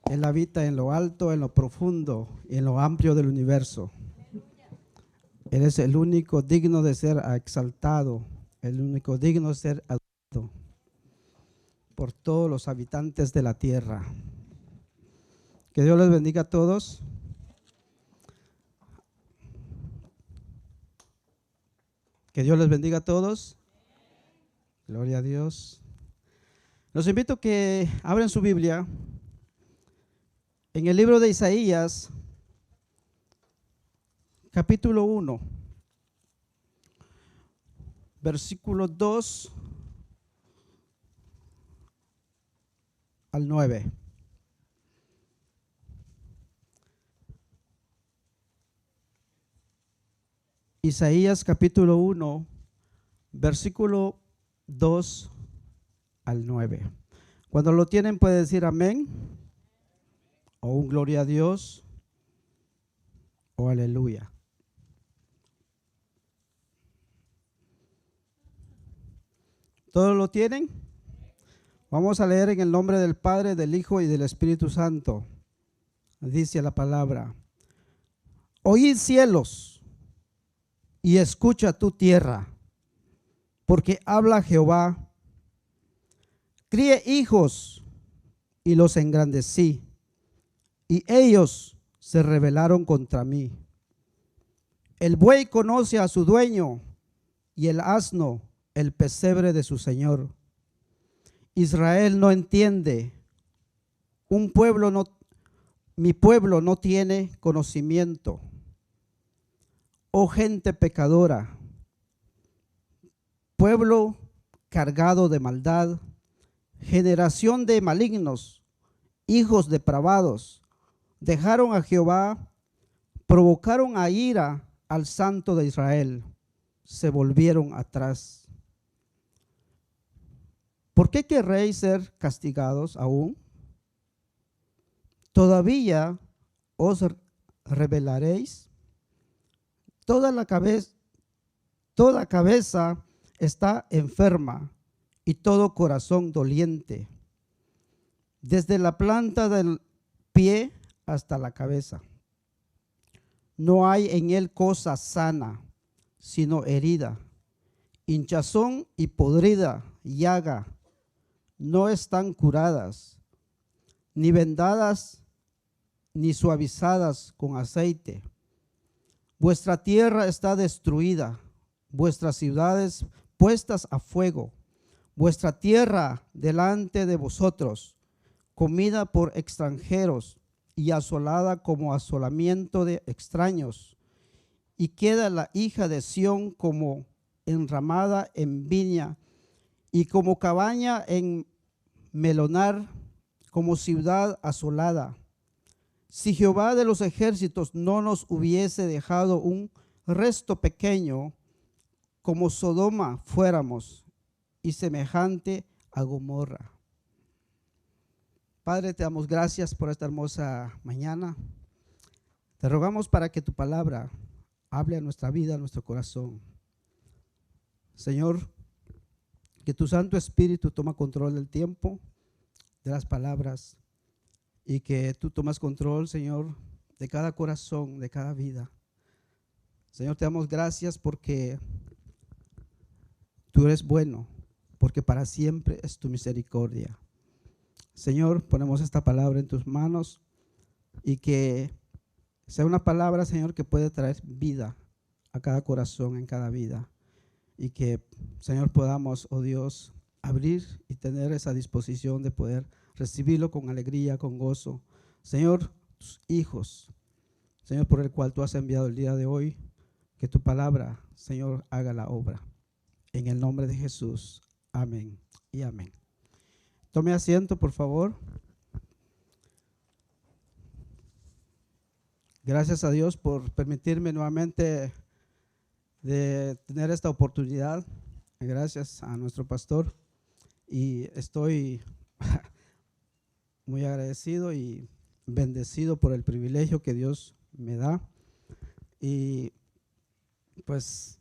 Él habita en lo alto, en lo profundo y en lo amplio del universo. Él es el único digno de ser exaltado, el único digno de ser adorado por todos los habitantes de la tierra. Que Dios les bendiga a todos. Que Dios les bendiga a todos. Gloria a Dios. Los invito a que abran su Biblia en el libro de Isaías, capítulo 1, versículo 2 al 9. Isaías capítulo 1, versículo 2 al 9. Cuando lo tienen puede decir amén, o un gloria a Dios, o aleluya. ¿Todos lo tienen? Vamos a leer en el nombre del Padre, del Hijo y del Espíritu Santo. Dice la palabra: Oíd cielos y escucha tu tierra, porque habla Jehová. Crié hijos y los engrandecí, y ellos se rebelaron contra mí. El buey conoce a su dueño, y el asno el pesebre de su señor. Israel no entiende, mi pueblo no tiene conocimiento. Oh gente pecadora, pueblo cargado de maldad, generación de malignos, hijos depravados, dejaron a Jehová, provocaron a ira al Santo de Israel, se volvieron atrás. ¿Por qué querréis ser castigados aún? ¿Todavía os rebelaréis? Toda cabeza está enferma y todo corazón doliente, desde la planta del pie hasta la cabeza. No hay en él cosa sana, sino herida, hinchazón y podrida llaga. No están curadas, ni vendadas, ni suavizadas con aceite. Vuestra tierra está destruida, vuestras ciudades puestas a fuego, vuestra tierra delante de vosotros, comida por extranjeros y asolada como asolamiento de extraños. Y queda la hija de Sión como enramada en viña y como cabaña en melonar, como ciudad asolada. Si Jehová de los ejércitos no nos hubiese dejado un resto pequeño, como Sodoma fuéramos, y semejante a Gomorra. Padre, te damos gracias por esta hermosa mañana. Te rogamos para que tu palabra hable a nuestra vida, a nuestro corazón. Señor, que tu Santo Espíritu toma control del tiempo, de las palabras, y que tú tomas control, Señor, de cada corazón, de cada vida. Señor, te damos gracias porque tú eres bueno, porque para siempre es tu misericordia. Señor, ponemos esta palabra en tus manos y que sea una palabra, Señor, que puede traer vida a cada corazón, en cada vida. Y que, Señor, podamos, oh Dios, abrir y tener esa disposición de poder recibirlo con alegría, con gozo. Señor, tus hijos, Señor, por el cual tú has enviado el día de hoy, que tu palabra, Señor, haga la obra. En el nombre de Jesús. Amén y amén. Tome asiento, por favor. Gracias a Dios por permitirme nuevamente de tener esta oportunidad. Gracias a nuestro pastor. Y estoy muy agradecido y bendecido por el privilegio que Dios me da. Y pues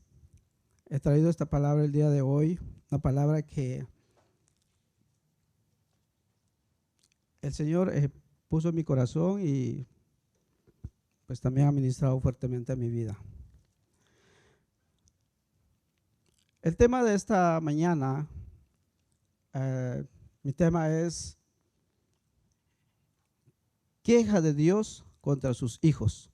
he traído esta palabra el día de hoy, una palabra que el Señor puso en mi corazón y pues también ha ministrado fuertemente a mi vida. El tema de esta mañana, mi tema es queja de Dios contra sus hijos.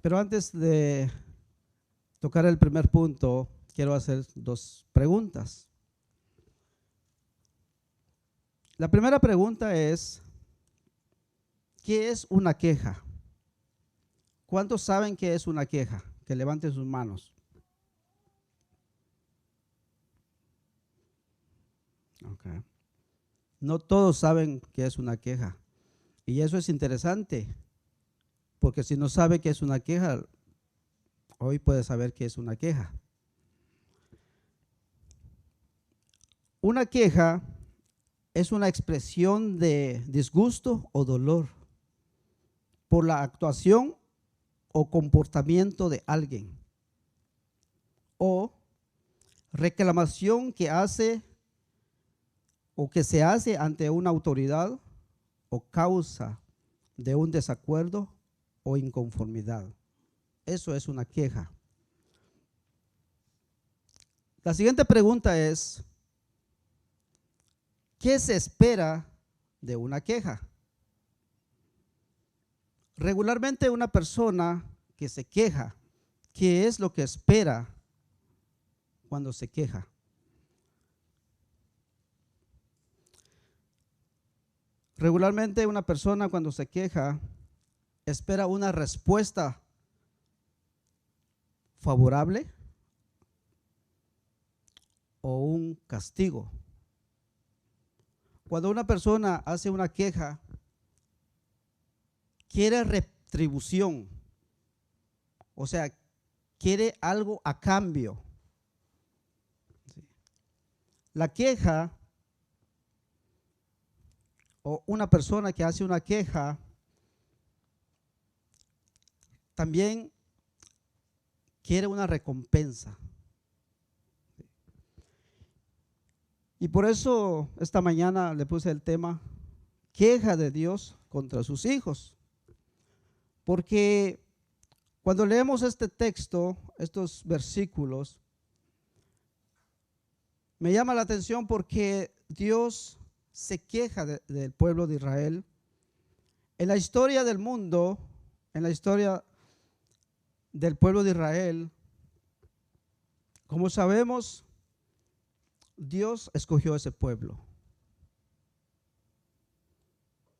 Pero antes de tocar el primer punto, quiero hacer dos preguntas. La primera pregunta es, ¿qué es una queja? ¿Cuántos saben qué es una queja? Que levanten sus manos. Okay. No todos saben qué es una queja. Y eso es interesante, porque si no sabe qué es una queja, hoy puede saber qué es una queja. Una queja es una expresión de disgusto o dolor por la actuación o comportamiento de alguien, o reclamación que hace o que se hace ante una autoridad o causa de un desacuerdo o inconformidad. Eso es una queja. La siguiente pregunta es, ¿qué se espera de una queja? Regularmente una persona que se queja, ¿qué es lo que espera cuando se queja? Regularmente una persona cuando se queja espera una respuesta favorable o un castigo. Cuando una persona hace una queja, quiere retribución, o sea, quiere algo a cambio. La queja o una persona que hace una queja también quiere una recompensa. Y por eso esta mañana le puse el tema queja de Dios contra sus hijos. Porque cuando leemos este texto, estos versículos, me llama la atención porque Dios se queja del pueblo de Israel. En la historia del mundo, en la historia del pueblo de Israel, como sabemos, Dios escogió ese pueblo.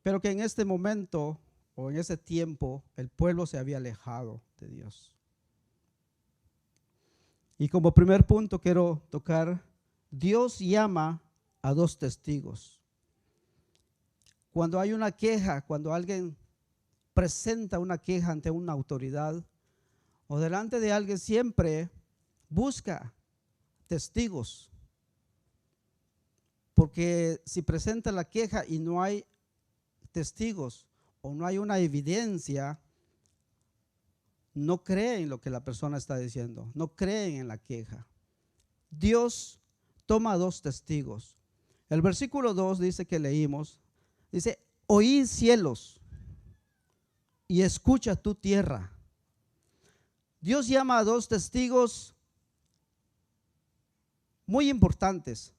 Pero que en este momento o en ese tiempo el pueblo se había alejado de Dios. Y como primer punto quiero tocar, Dios llama a dos testigos. Cuando hay una queja, cuando alguien presenta una queja ante una autoridad o delante de alguien, siempre busca testigos. Porque si presenta la queja y no hay testigos o no hay una evidencia, no creen en lo que la persona está diciendo, no creen en la queja. Dios toma dos testigos. El versículo 2 dice que leímos, dice, oí cielos y escucha tu tierra. Dios llama a dos testigos muy importantes.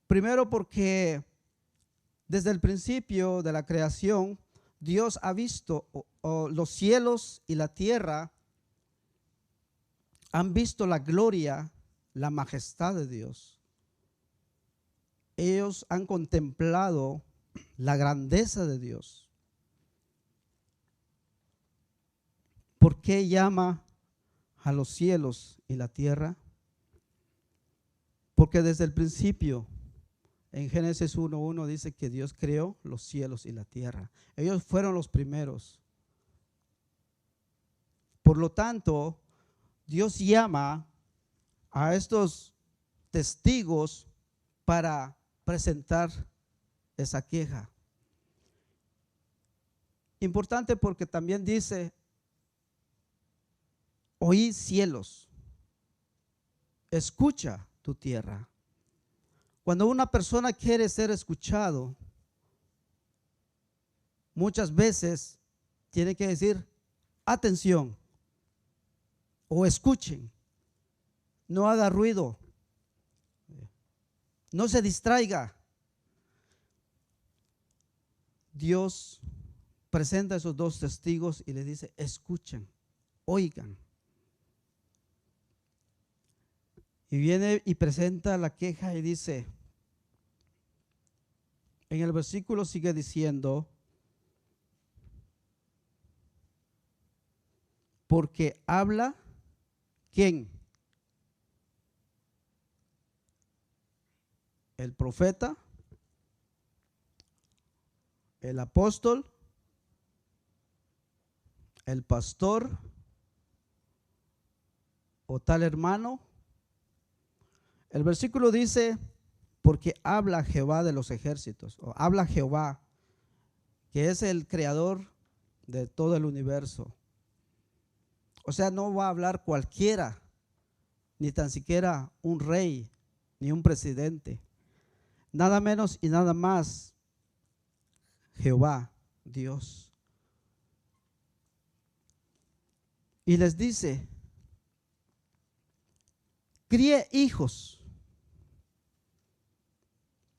Primero porque desde el principio de la creación, Dios ha visto los cielos y la tierra, han visto la gloria, la majestad de Dios. Ellos han contemplado la grandeza de Dios. ¿Por qué llama a los cielos y la tierra? Porque desde el principio, en Génesis 1:1 dice que Dios creó los cielos y la tierra. Ellos fueron los primeros. Por lo tanto, Dios llama a estos testigos para presentar esa queja. Importante porque también dice, oí cielos, escucha tu tierra. Cuando una persona quiere ser escuchado, muchas veces tiene que decir atención o escuchen, no haga ruido, no se distraiga. Dios presenta a esos dos testigos y les dice: escuchen, oigan. Y viene y presenta la queja y dice, en el versículo sigue diciendo: porque habla, ¿quién? El profeta, el apóstol, el pastor o tal hermano. El versículo dice: porque habla Jehová de los ejércitos, o habla Jehová, que es el creador de todo el universo. O sea, no va a hablar cualquiera, ni tan siquiera un rey, ni un presidente. Nada menos y nada más Jehová, Dios. Y les dice: crié hijos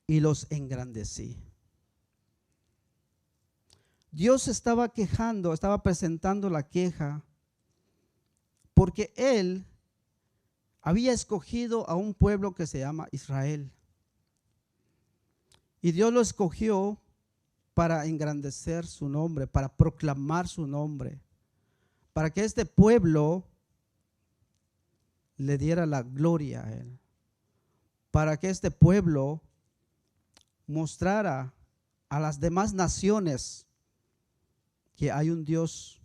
y los engrandecí. Dios estaba quejando, estaba presentando la queja, porque Él había escogido a un pueblo que se llama Israel. Y Dios lo escogió para engrandecer su nombre, para proclamar su nombre, para que este pueblo le diera la gloria a Él, para que este pueblo mostrara a las demás naciones que hay un Dios.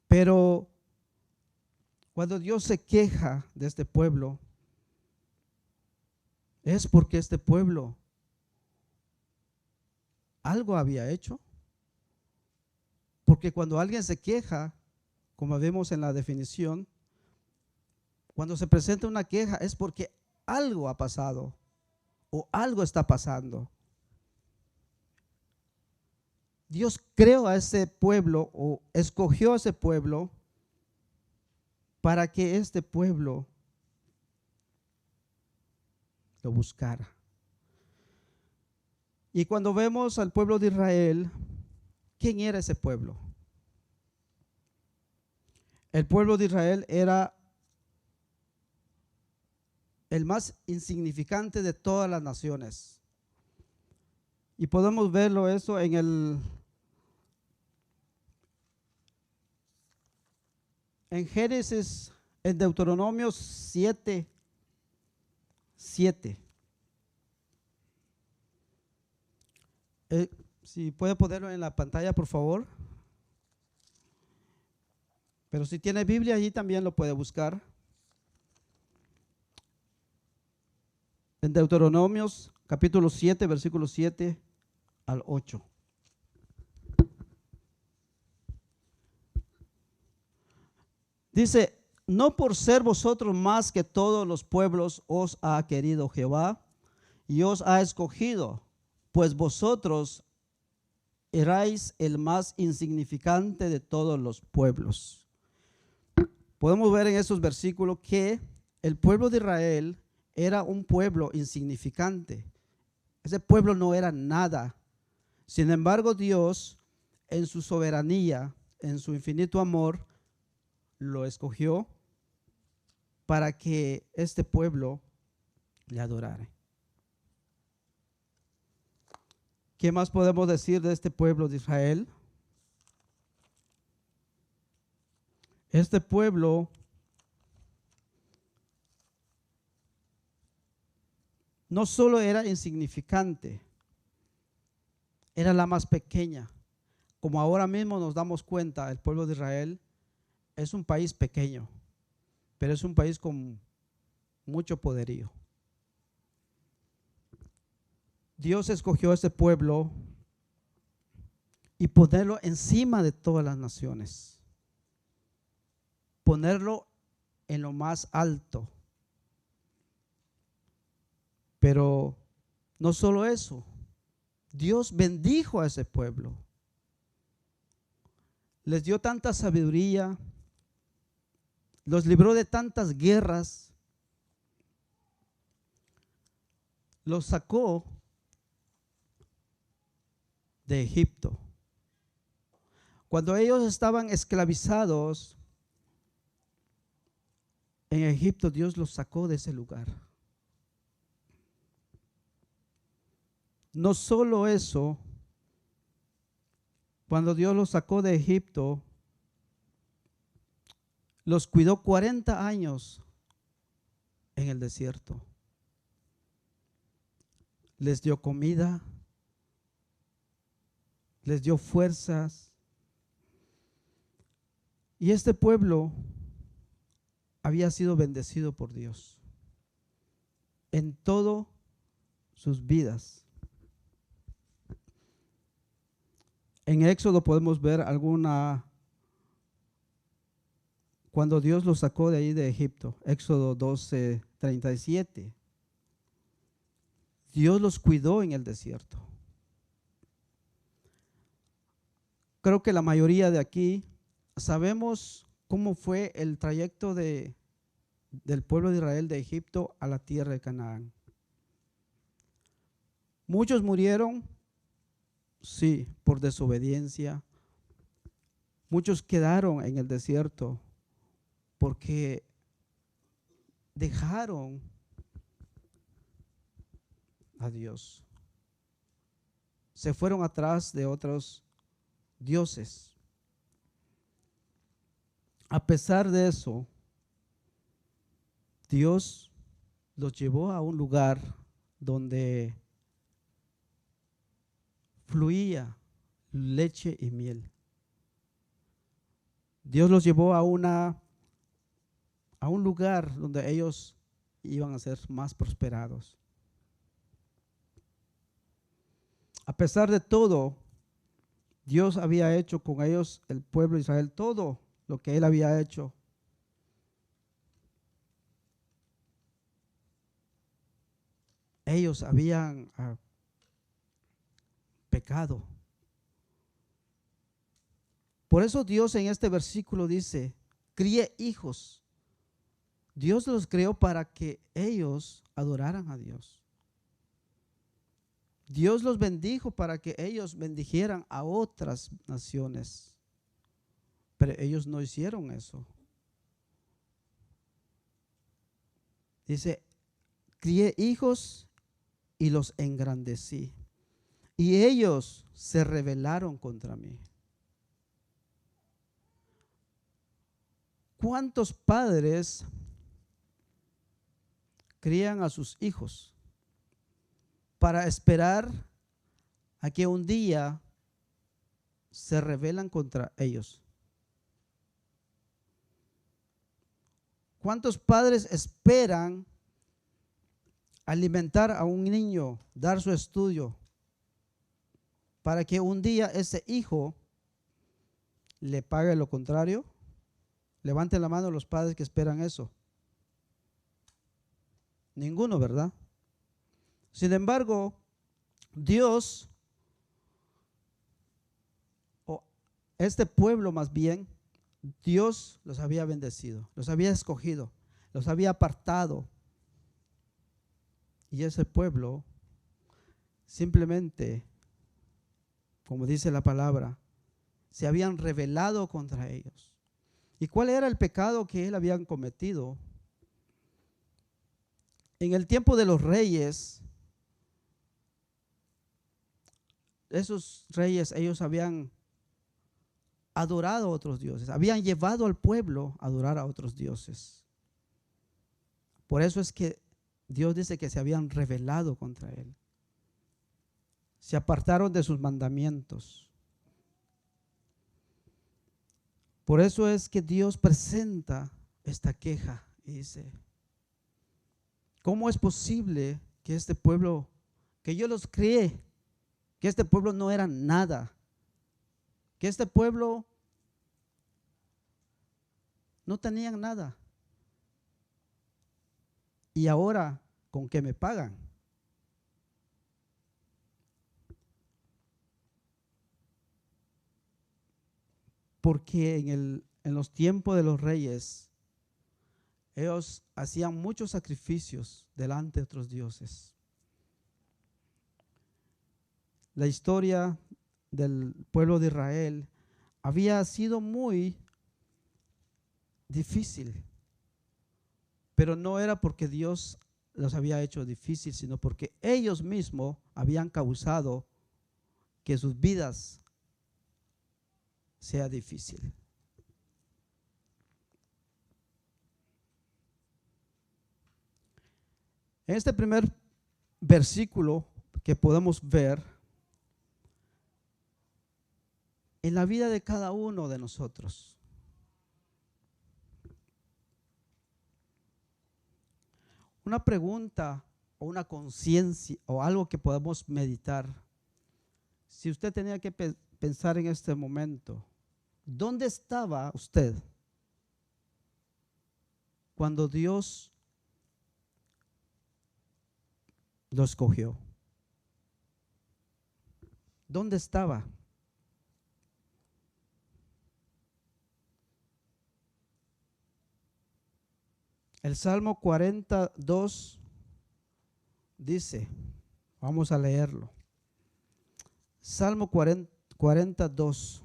Pero cuando Dios se queja de este pueblo, es porque este pueblo algo había hecho. Porque cuando alguien se queja, como vemos en la definición, cuando se presenta una queja es porque algo ha pasado o algo está pasando. Dios creó a ese pueblo o escogió a ese pueblo para que este pueblo lo buscara. Y cuando vemos al pueblo de Israel, ¿quién era ese pueblo? El pueblo de Israel era el más insignificante de todas las naciones. Y podemos verlo eso en Génesis, en Deuteronomio 7:7. Si puede ponerlo en la pantalla, por favor. Pero si tiene Biblia, allí también lo puede buscar. En Deuteronomios capítulo 7, versículos 7 al 8. Dice: no por ser vosotros más que todos los pueblos os ha querido Jehová y os ha escogido, pues vosotros erais el más insignificante de todos los pueblos. Podemos ver en esos versículos que el pueblo de Israel era un pueblo insignificante. Ese pueblo no era nada. Sin embargo, Dios, en su soberanía, en su infinito amor, lo escogió para que este pueblo le adorara. ¿Qué más podemos decir de este pueblo de Israel? Este pueblo no solo era insignificante, era la más pequeña. Como ahora mismo nos damos cuenta, el pueblo de Israel es un país pequeño, pero es un país con mucho poderío. Dios escogió a este pueblo y ponerlo encima de todas las naciones, ponerlo en lo más alto. Pero no solo eso, Dios bendijo a ese pueblo. Les dio tanta sabiduría, los libró de tantas guerras, los sacó de Egipto. Cuando ellos estaban esclavizados en Egipto, Dios los sacó de ese lugar. No solo eso, cuando Dios los sacó de Egipto, los cuidó 40 años en el desierto. Les dio comida, les dio fuerzas. Y este pueblo había sido bendecido por Dios en todas sus vidas. En Éxodo podemos ver cuando Dios los sacó de ahí de Egipto, Éxodo 12:37. Dios los cuidó en el desierto. Creo que la mayoría de aquí sabemos cómo fue el trayecto del pueblo de Israel de Egipto a la tierra de Canaán. Muchos murieron, sí, por desobediencia. Muchos quedaron en el desierto porque dejaron a Dios. Se fueron atrás de otros dioses. A pesar de eso, Dios los llevó a un lugar donde fluía leche y miel. Dios los llevó a un lugar donde ellos iban a ser más prosperados. A pesar de todo, Dios había hecho con ellos, el pueblo de Israel, todo lo que Él había hecho. Ellos habían pecado. Por eso Dios en este versículo dice, críe hijos. Dios los creó para que ellos adoraran a Dios. Dios los bendijo para que ellos bendijeran a otras naciones. Pero ellos no hicieron eso. Dice, crié hijos y los engrandecí. Y ellos se rebelaron contra mí. ¿Cuántos padres crían a sus hijos para esperar a que un día se rebelan contra ellos? ¿Cuántos padres esperan alimentar a un niño, dar su estudio, para que un día ese hijo le pague lo contrario? Levanten la mano los padres que esperan eso. Ninguno, ¿verdad? Sin embargo, Dios, o este pueblo más bien, Dios los había bendecido, los había escogido, los había apartado. Y ese pueblo simplemente, como dice la palabra, se habían rebelado contra ellos. ¿Y cuál era el pecado que él habían cometido? En el tiempo de los reyes, esos reyes, ellos habían adorado a otros dioses, habían llevado al pueblo a adorar a otros dioses. Por eso es que Dios dice que se habían rebelado contra él. Se apartaron de sus mandamientos. Por eso es que Dios presenta esta queja y dice, ¿cómo es posible que este pueblo, que yo los crié, que este pueblo no era nada, que este pueblo no tenían nada? Y ahora, ¿con qué me pagan? porque en los tiempos de los reyes, ellos hacían muchos sacrificios delante de otros dioses. La historia del pueblo de Israel había sido muy difícil, pero no era porque Dios los había hecho difícil, sino porque ellos mismos habían causado que sus vidas sea difícil. En este primer versículo que podemos ver, en la vida de cada uno de nosotros, una pregunta o una conciencia o algo que podamos meditar. Si usted tenía que pensar en este momento, ¿dónde estaba usted cuando Dios lo escogió? ¿Dónde estaba? El Salmo 42 dice, vamos a leerlo. Salmo 42.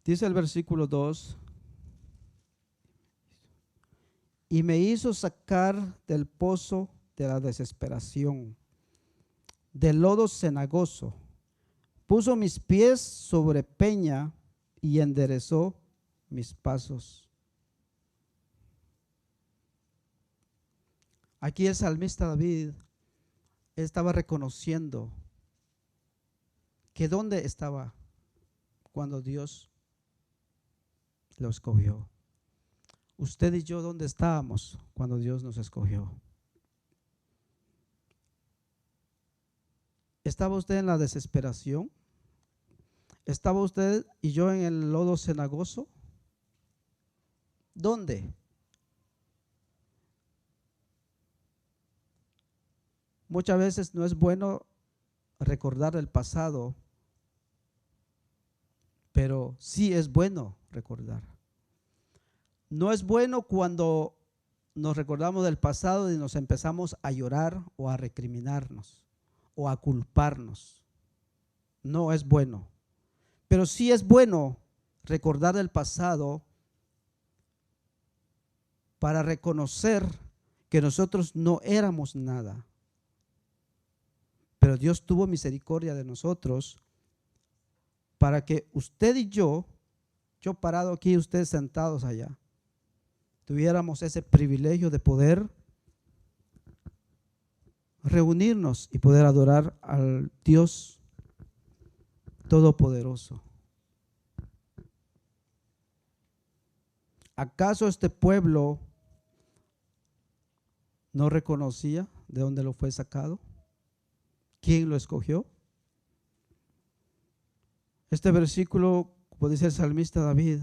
Dice el versículo 2. Y me hizo sacar del pozo de la desesperación, del lodo cenagoso. Puso mis pies sobre peña y enderezó mis pasos. Aquí el salmista David estaba reconociendo que dónde estaba cuando Dios lo escogió. Usted y yo, ¿dónde estábamos cuando Dios nos escogió? ¿Estaba usted en la desesperación? ¿Estaba usted y yo en el lodo cenagoso? ¿Dónde? Muchas veces no es bueno recordar el pasado, pero sí es bueno recordar. No es bueno cuando nos recordamos del pasado y nos empezamos a llorar o a recriminarnos o a culparnos. No es bueno. Pero sí es bueno recordar el pasado para reconocer que nosotros no éramos nada. Pero Dios tuvo misericordia de nosotros para que usted y yo parado aquí, ustedes sentados allá, tuviéramos ese privilegio de poder reunirnos y poder adorar al Dios Todopoderoso. ¿Acaso este pueblo no reconocía de dónde lo fue sacado? ¿Quién lo escogió? Este versículo, como dice el salmista David,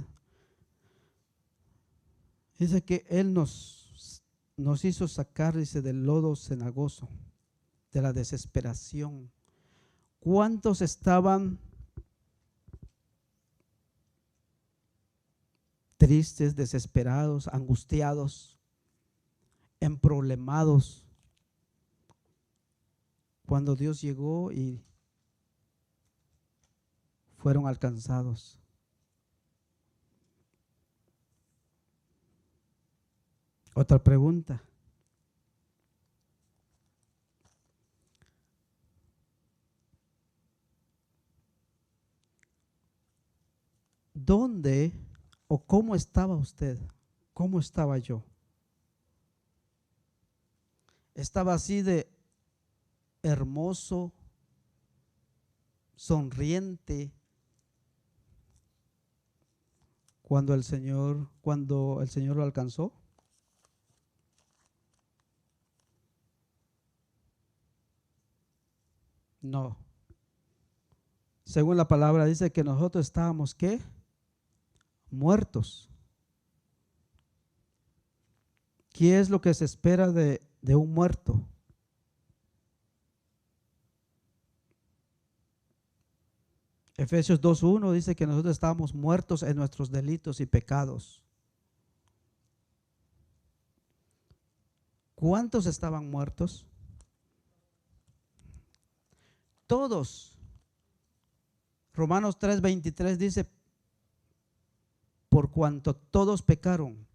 dice que Él nos hizo sacar, dice, del lodo cenagoso, de la desesperación. ¿Cuántos estaban tristes, desesperados, angustiados, emproblemados, cuando Dios llegó y fueron alcanzados? Otra pregunta. ¿Dónde o cómo estaba usted? ¿Cómo estaba yo? ¿Estaba así de hermoso, sonriente, cuando el Señor lo alcanzó? No. Según la palabra dice que nosotros estábamos, ¿qué? Muertos ¿Qué es lo que se espera de un muerto? Efesios 2:1 dice que nosotros estábamos muertos en nuestros delitos y pecados. ¿Cuántos estaban muertos? Todos. Romanos 3:23 dice, por cuanto todos pecaron,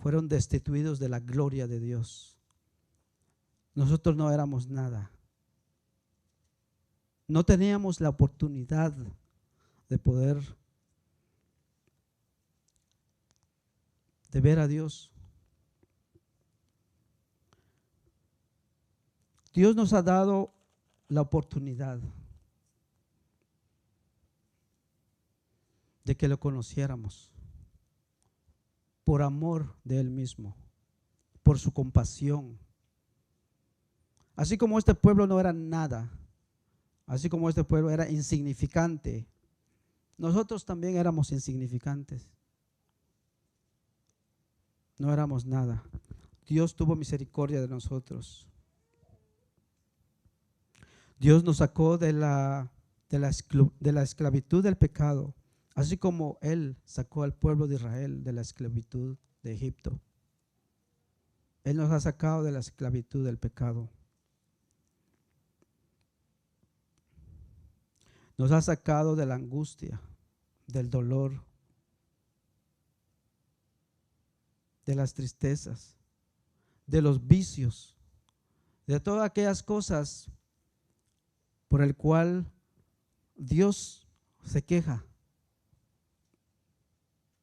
fueron destituidos de la gloria de Dios. Nosotros no éramos nada. No teníamos la oportunidad de poder de ver a Dios. Dios nos ha dado la oportunidad de que lo conociéramos por amor de Él mismo, por su compasión. Así como este pueblo no era nada, así como este pueblo era insignificante, nosotros también éramos insignificantes. No éramos nada. Dios tuvo misericordia de nosotros. Dios nos sacó de la esclavitud del pecado, así como Él sacó al pueblo de Israel de la esclavitud de Egipto. Él nos ha sacado de la esclavitud del pecado. Nos ha sacado de la angustia, del dolor, de las tristezas, de los vicios, de todas aquellas cosas por el cual Dios se queja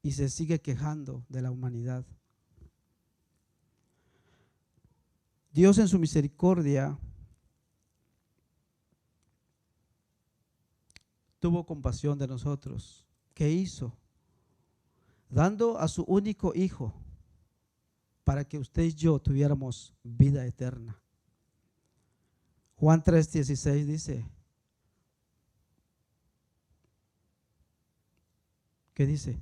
y se sigue quejando de la humanidad. Dios en su misericordia tuvo compasión de nosotros. ¿Qué hizo? Dando a su único hijo para que usted y yo tuviéramos vida eterna. Juan 3:16 dice, ¿qué dice?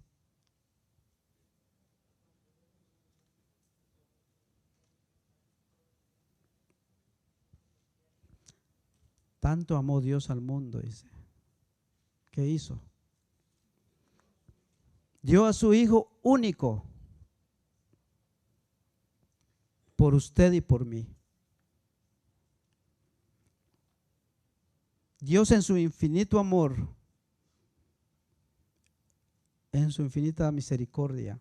Tanto amó Dios al mundo, dice. ¿Qué hizo? Dio a su hijo único por usted y por mí. Dios en su infinito amor, en su infinita misericordia,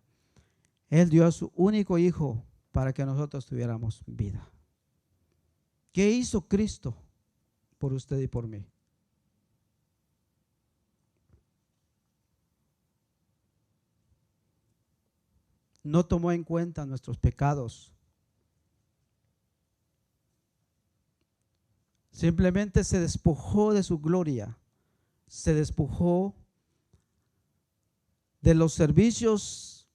Él dio a su único hijo para que nosotros tuviéramos vida. ¿Qué hizo Cristo por usted y por mí? No tomó en cuenta nuestros pecados. Simplemente se despojó de su gloria, se despojó de los servicios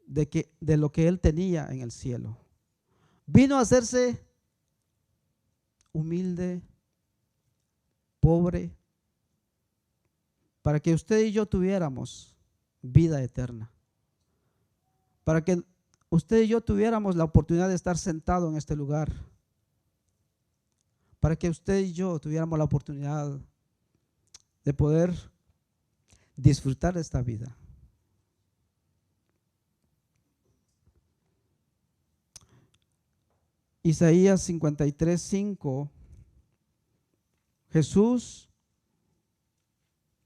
de lo que Él tenía en el cielo. Vino a hacerse humilde, pobre, para que usted y yo tuviéramos vida eterna. Para que usted y yo tuviéramos la oportunidad de estar sentado en este lugar. Para que usted y yo tuviéramos la oportunidad de poder disfrutar de esta vida. Isaías 53:5, Jesús,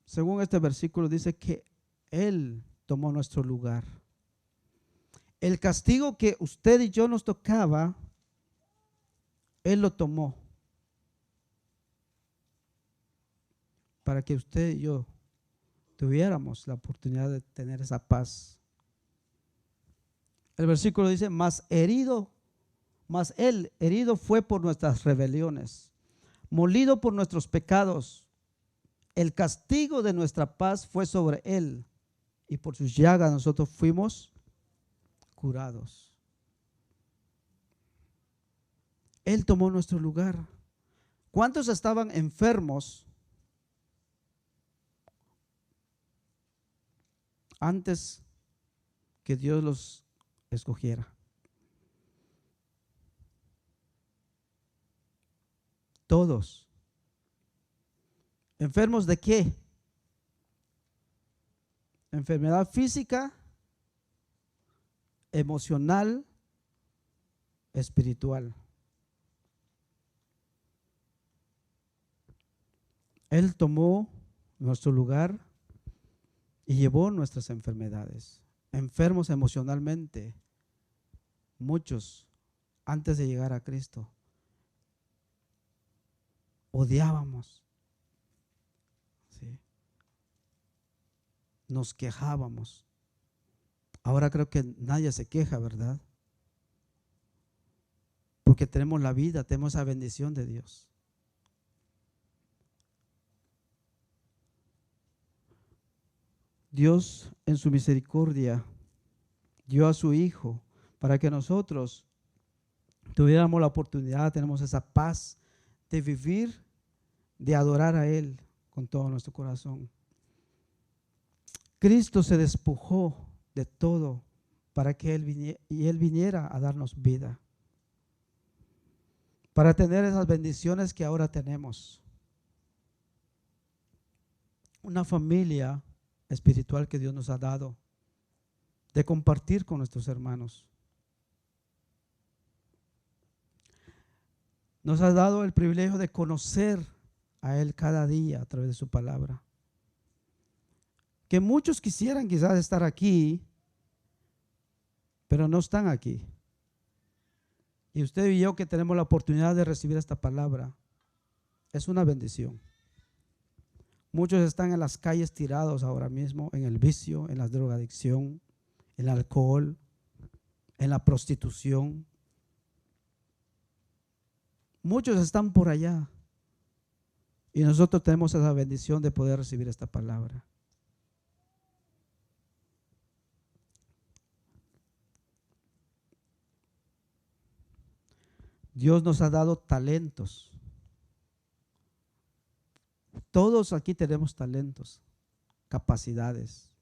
según este versículo, dice que Él tomó nuestro lugar. El castigo que usted y yo nos tocaba, Él lo tomó para que usted y yo tuviéramos la oportunidad de tener esa paz. El versículo dice, mas Él herido fue por nuestras rebeliones, molido por nuestros pecados. El castigo de nuestra paz fue sobre Él, y por sus llagas nosotros fuimos curados. Él tomó nuestro lugar. ¿Cuántos estaban enfermos antes que Dios los escogiera. Todos. ¿Enfermos de qué? Enfermedad física, emocional, espiritual. Él tomó nuestro lugar y llevó nuestras enfermedades. Enfermos emocionalmente, muchos antes de llegar a Cristo. Odiábamos, ¿sí? Nos quejábamos. Ahora creo que nadie se queja, ¿verdad? Porque tenemos la vida, tenemos esa bendición de Dios. Dios en su misericordia dio a su Hijo para que nosotros tuviéramos la oportunidad, tenemos esa paz de vivir, de adorar a Él con todo nuestro corazón. Cristo se despojó de todo para que Él viniera a darnos vida, para tener esas bendiciones que ahora tenemos. Una familia espiritual que Dios nos ha dado, de compartir con nuestros hermanos. Nos ha dado el privilegio de conocer a Él cada día a través de su palabra. Que muchos quisieran quizás estar aquí, pero no están aquí. Y usted y yo que tenemos la oportunidad de recibir esta palabra, es una bendición. Muchos están en las calles tirados ahora mismo, en el vicio, en la drogadicción, en el alcohol, en la prostitución. Muchos están por allá. Y nosotros tenemos esa bendición de poder recibir esta palabra. Dios nos ha dado talentos. Todos aquí tenemos talentos, capacidades.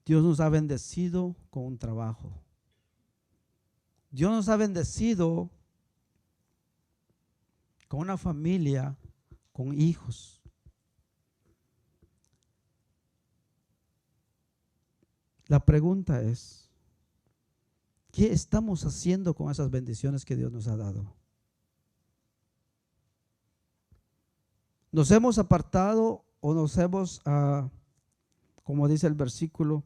Dios nos ha bendecido con un trabajo. Dios nos ha bendecido con una familia, con hijos. La pregunta es, ¿qué estamos haciendo con esas bendiciones que Dios nos ha dado? ¿Nos hemos apartado o nos hemos, como dice el versículo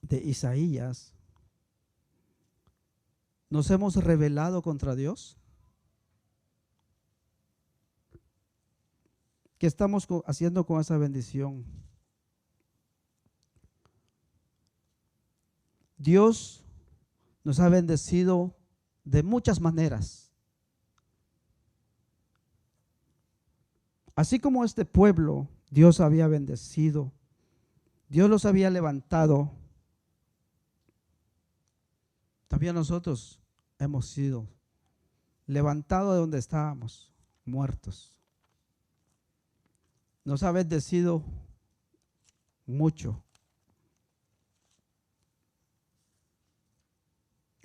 de Isaías, nos hemos rebelado contra Dios? ¿Qué estamos haciendo con esa bendición? Dios nos ha bendecido de muchas maneras. Así como este pueblo, Dios había bendecido, Dios los había levantado, también nosotros hemos sido levantados de donde estábamos, muertos. Nos ha bendecido mucho.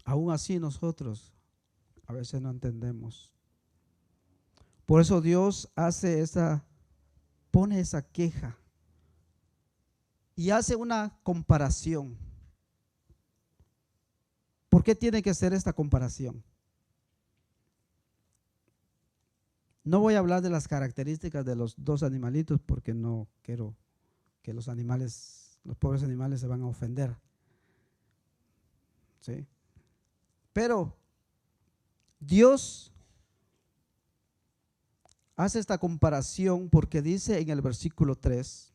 Aún así nosotros a veces no entendemos. Por eso Dios pone esa queja y hace una comparación. ¿Por qué tiene que ser esta comparación? No voy a hablar de las características de los dos animalitos porque no quiero que los pobres animales se van a ofender. ¿Sí? Pero Dios hace esta comparación porque dice en el versículo 3,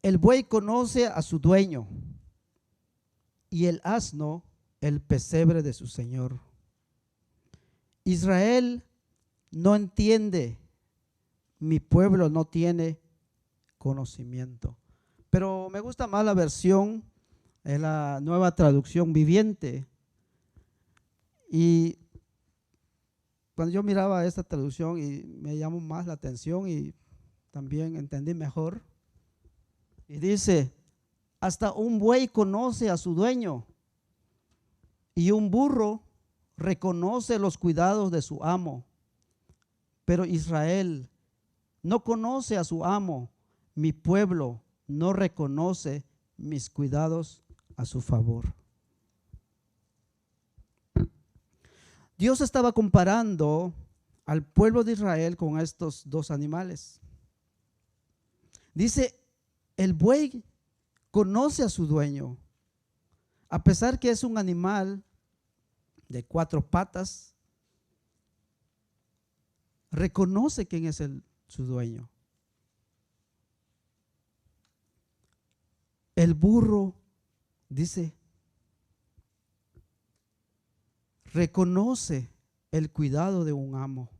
el buey conoce a su dueño y el asno el pesebre de su señor. Israel no entiende, mi pueblo no tiene conocimiento. Pero me gusta más la versión, la Nueva Traducción Viviente. Y cuando yo miraba esta traducción y me llamó más la atención y también entendí mejor, Y dice, hasta un buey conoce a su dueño y un burro reconoce los cuidados de su amo. Pero Israel no conoce a su amo. Mi pueblo no reconoce mis cuidados a su favor. Dios estaba comparando al pueblo de Israel con estos dos animales. Dice, el buey conoce a su dueño, a pesar que es un animal de 4 patas, reconoce quién es su dueño. El burro, dice, reconoce el cuidado de un amo.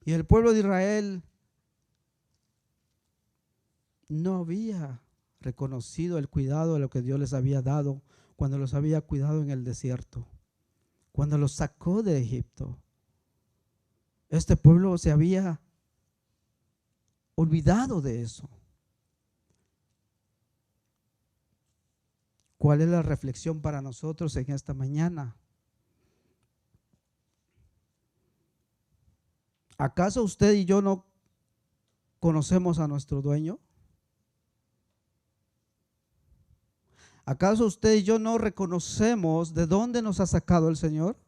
Y el pueblo de Israel no había reconocido el cuidado de lo que Dios les había dado cuando los había cuidado en el desierto, cuando los sacó de Egipto. Este pueblo se había olvidado de eso. ¿Cuál es la reflexión para nosotros en esta mañana? ¿Acaso usted y yo no conocemos a nuestro dueño? ¿Acaso usted y yo no reconocemos de dónde nos ha sacado el Señor?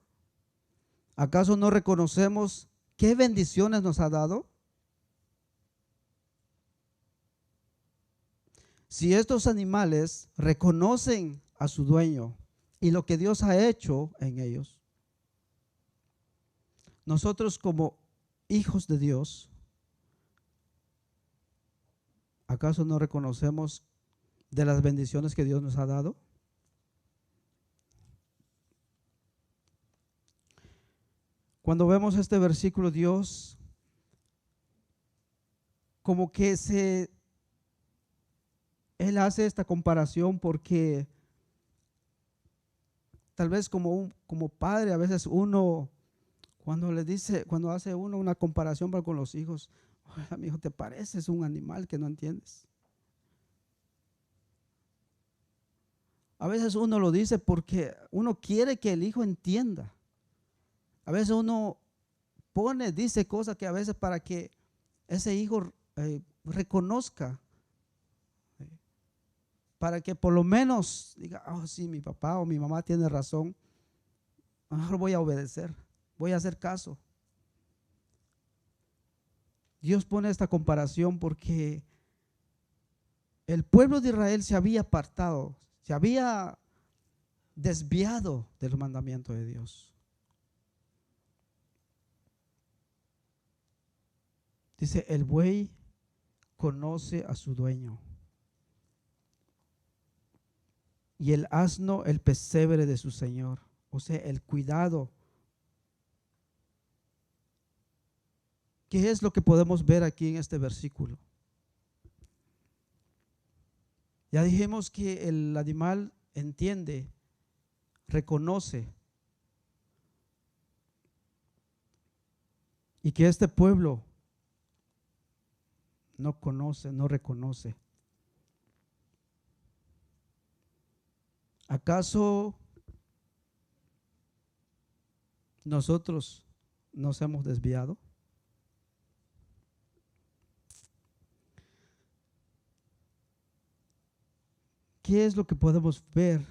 ¿Acaso no reconocemos qué bendiciones nos ha dado? Si estos animales reconocen a su dueño y lo que Dios ha hecho en ellos, nosotros como hijos de Dios, ¿acaso no reconocemos de las bendiciones que Dios nos ha dado? Cuando vemos este versículo, Dios como que Él hace esta comparación porque tal vez como padre, a veces uno cuando hace uno una comparación con los hijos, mi hijo, te pareces un animal que no entiendes. A veces uno lo dice porque uno quiere que el hijo entienda. A veces uno dice cosas que a veces para que ese hijo reconozca, para que por lo menos diga, oh sí, mi papá o mi mamá tiene razón, mejor voy a obedecer, voy a hacer caso. Dios pone esta comparación porque el pueblo de Israel se había apartado, se había desviado del mandamiento de Dios. Dice, el buey conoce a su dueño y el asno el pesebre de su señor. O sea, el cuidado. ¿Qué es lo que podemos ver aquí en este versículo? Ya dijimos que el animal entiende, reconoce, y que este pueblo no conoce, no reconoce. ¿Acaso nosotros nos hemos desviado? ¿Qué es lo que podemos ver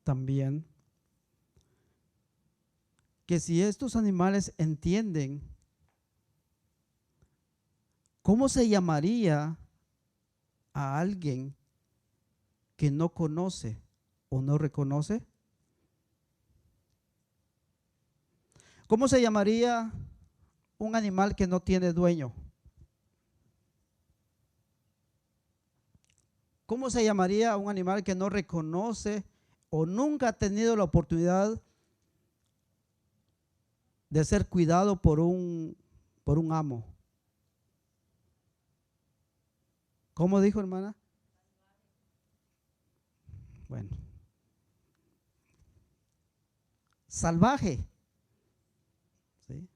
también? Que si estos animales entienden, ¿cómo se llamaría a alguien que no conoce o no reconoce? ¿Cómo se llamaría un animal que no tiene dueño? ¿Cómo se llamaría un animal que no reconoce o nunca ha tenido la oportunidad de ser cuidado por un amo? ¿Cómo dijo, hermana? Bueno, salvaje. ¿Sí?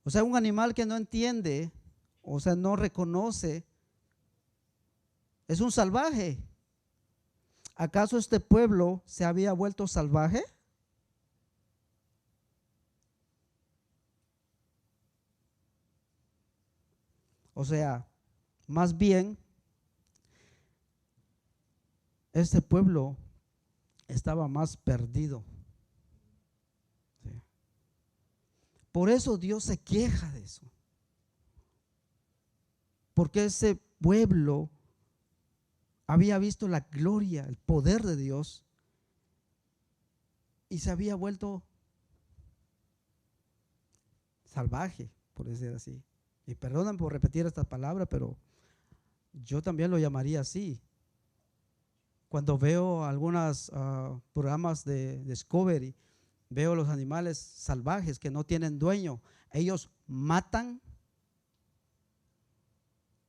O sea, un animal que no entiende o sea, no reconoce, es un salvaje. ¿Acaso este pueblo se había vuelto salvaje? O sea, más bien, este pueblo estaba más perdido. Sí. Por eso Dios se queja de eso. Porque ese pueblo había visto la gloria, el poder de Dios y se había vuelto salvaje, por decir así. Y perdonan por repetir esta palabra, pero yo también lo llamaría así. Cuando veo algunos programas de Discovery, veo los animales salvajes que no tienen dueño. Ellos matan,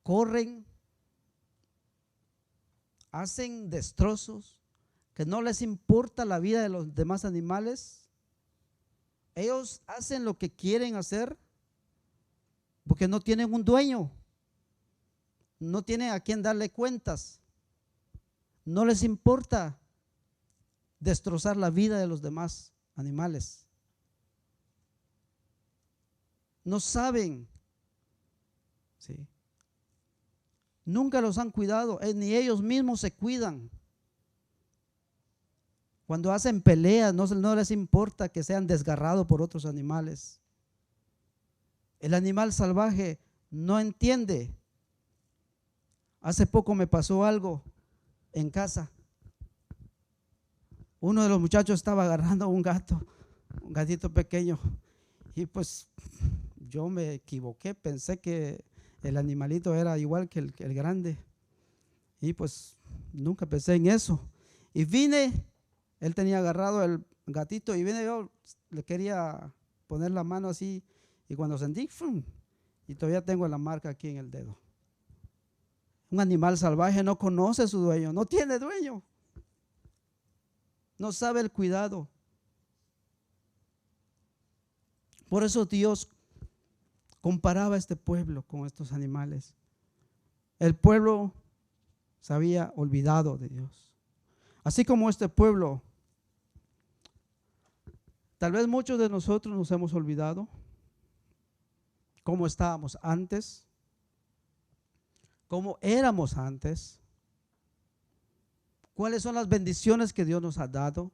corren, hacen destrozos, que no les importa la vida de los demás animales. Ellos hacen lo que quieren hacer porque no tienen un dueño, no tienen a quien darle cuentas, no les importa destrozar la vida de los demás animales. No saben, ¿sí? Nunca los han cuidado, ni ellos mismos se cuidan. Cuando hacen peleas, no les importa que sean desgarrados por otros animales. El animal salvaje no entiende. Hace poco me pasó algo en casa. Uno de los muchachos estaba agarrando un gatito pequeño, y pues yo me equivoqué, pensé que el animalito era igual que el grande, y pues nunca pensé en eso. Y vine, él tenía agarrado el gatito, y vine yo, le quería poner la mano así, y cuando sentí, ¡fum!, y todavía tengo la marca aquí en el dedo. Un animal salvaje no conoce a su dueño, no tiene dueño, no sabe el cuidado. Por eso Dios comparaba a este pueblo con estos animales. El pueblo se había olvidado de Dios. Así como este pueblo, tal vez muchos de nosotros nos hemos olvidado cómo estábamos antes, cómo éramos antes, cuáles son las bendiciones que Dios nos ha dado,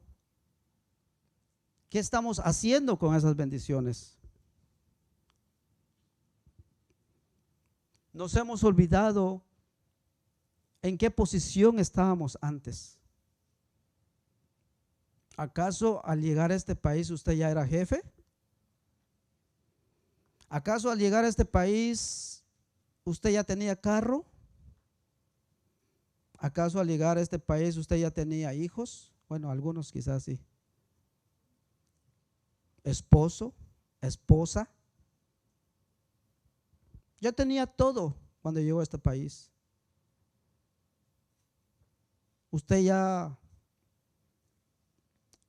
qué estamos haciendo con esas bendiciones. Nos hemos olvidado en qué posición estábamos antes. ¿Acaso al llegar a este país usted ya era jefe? ¿Acaso al llegar a este país usted ya tenía carro? ¿Acaso al llegar a este país usted ya tenía hijos? Bueno, algunos quizás sí. Esposo, esposa. Ya tenía todo cuando llegó a este país. ¿Usted ya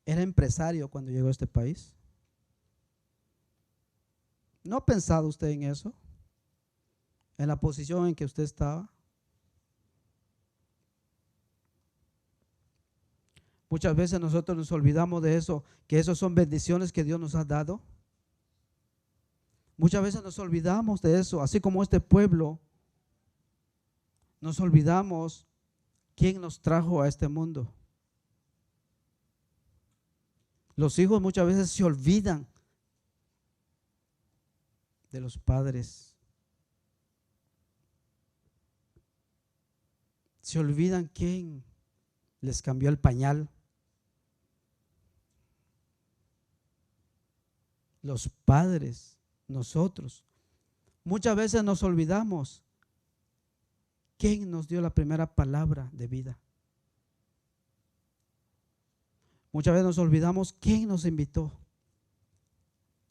era empresario cuando llegó a este país? ¿No ha pensado usted en eso? ¿En la posición en que usted estaba? Muchas veces nosotros nos olvidamos de eso, que esas son bendiciones que Dios nos ha dado. Muchas veces nos olvidamos de eso, así como este pueblo, nos olvidamos quién nos trajo a este mundo. Los hijos muchas veces se olvidan de los padres. Se olvidan quién les cambió el pañal. Los padres, nosotros, muchas veces nos olvidamos quién nos dio la primera palabra de vida. Muchas veces nos olvidamos quién nos invitó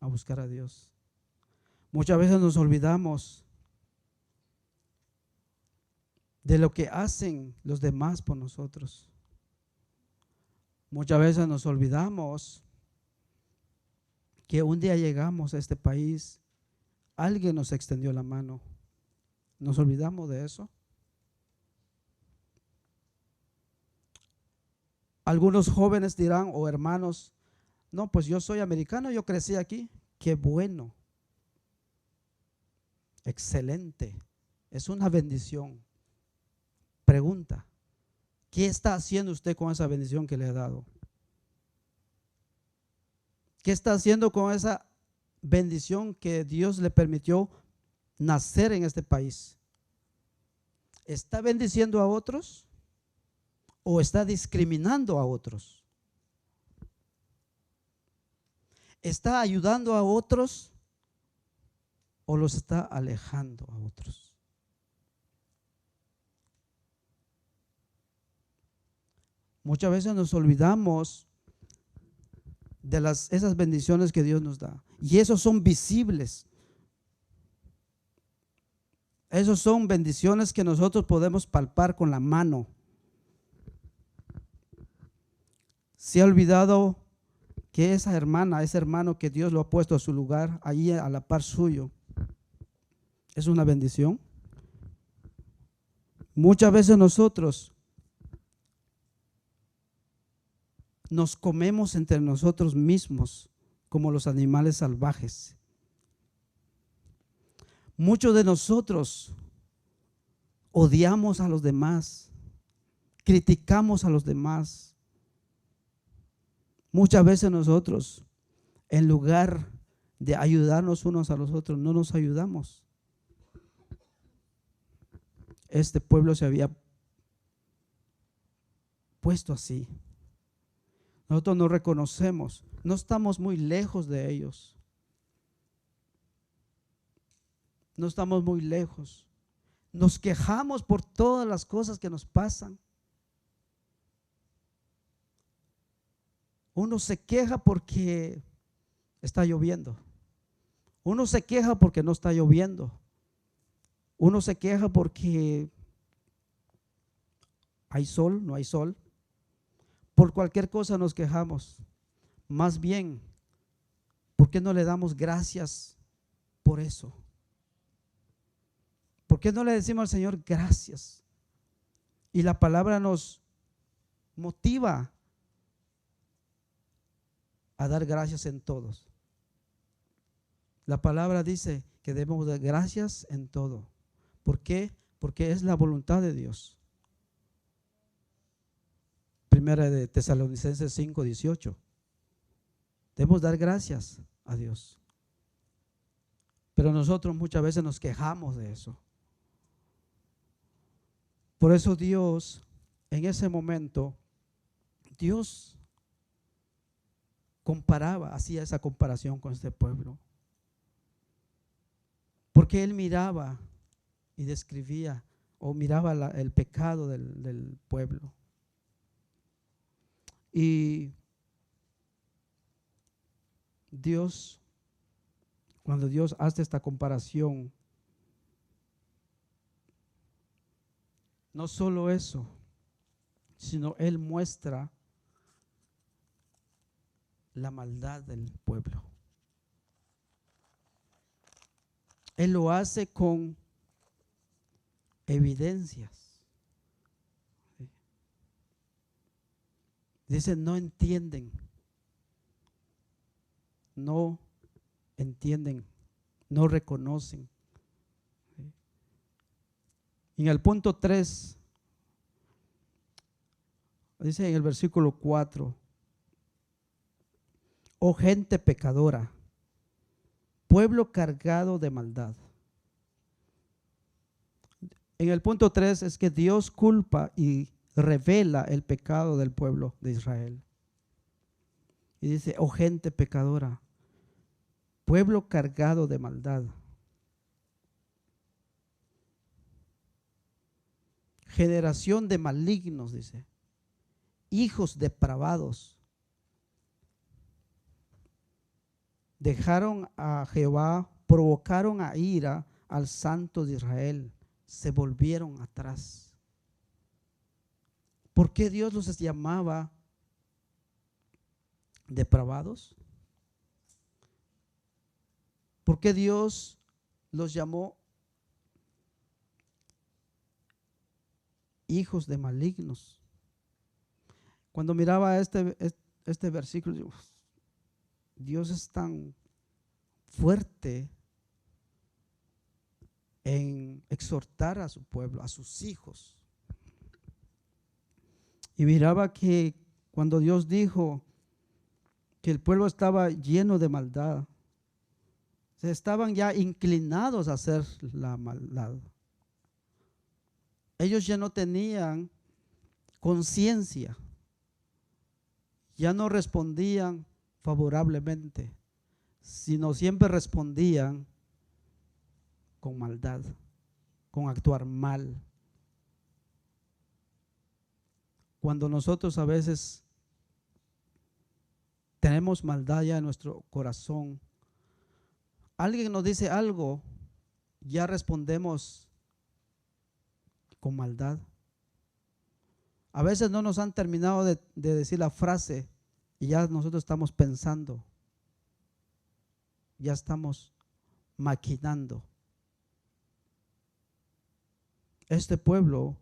a buscar a Dios. Muchas veces nos olvidamos de lo que hacen los demás por nosotros. Muchas veces nos olvidamos que un día llegamos a este país, alguien nos extendió la mano, Nos olvidamos de eso. Algunos jóvenes dirán, o hermanos, no, pues yo soy americano, yo crecí aquí. Qué bueno. Excelente. Es una bendición. Pregunta, ¿qué está haciendo usted con esa bendición que le ha dado? ¿Qué está haciendo con esa bendición que Dios le permitió nacer en este país? ¿Está bendiciendo a otros o está discriminando a otros? ¿Está ayudando a otros o los está alejando a otros? Muchas veces nos olvidamos de esas bendiciones que Dios nos da. Y esos son visibles. Esos son bendiciones que nosotros podemos palpar con la mano. Se ha olvidado que esa hermana, ese hermano que Dios lo ha puesto a su lugar, allí a la par suyo, es una bendición. Muchas veces nosotros nos comemos entre nosotros mismos como los animales salvajes. Muchos de nosotros odiamos a los demás, criticamos a los demás. Muchas veces nosotros, en lugar de ayudarnos unos a los otros, no nos ayudamos. Este pueblo se había puesto así. Nosotros nos reconocemos, no estamos muy lejos de ellos. No estamos muy lejos. Nos quejamos por todas las cosas que nos pasan. Uno se queja porque está lloviendo. Uno se queja porque no está lloviendo. Uno se queja porque hay sol, no hay sol. Por cualquier cosa nos quejamos. Más bien, ¿por qué no le damos gracias por eso? ¿Por qué no le decimos al Señor gracias? Y la palabra nos motiva a dar gracias en todos. La palabra dice que debemos dar gracias en todo. ¿Por qué? Porque es la voluntad de Dios. Primera de Tesalonicenses 5:18. Debemos dar gracias a Dios. Pero nosotros muchas veces nos quejamos de eso. Por eso Dios, en ese momento, Dios hacía esa comparación con este pueblo. Porque Él miraba y describía o miraba el pecado del pueblo. Y Dios, cuando Dios hace esta comparación, no solo eso, sino Él muestra la maldad del pueblo. Él lo hace con evidencias. Dice, no entienden, no reconocen. En el punto 3, dice en el versículo 4, oh gente pecadora, pueblo cargado de maldad. En el punto 3 es que Dios culpa y revela el pecado del pueblo de Israel. Y dice, oh gente pecadora, pueblo cargado de maldad. Generación de malignos, dice, hijos depravados. Dejaron a Jehová, provocaron a ira al Santo de Israel, se volvieron atrás. ¿Por qué Dios los llamaba depravados? ¿Por qué Dios los llamó hijos de malignos. Cuando miraba este versículo, digo, Dios es tan fuerte en exhortar a su pueblo, a sus hijos. Y miraba que cuando Dios dijo que el pueblo estaba lleno de maldad, se estaban ya inclinados a hacer la maldad. Ellos ya no tenían conciencia, ya no respondían favorablemente, sino siempre respondían con maldad, con actuar mal. Cuando nosotros a veces tenemos maldad ya en nuestro corazón, alguien nos dice algo, ya respondemos con maldad. A veces no nos han terminado de decir la frase y ya nosotros estamos pensando, ya estamos maquinando. Este pueblo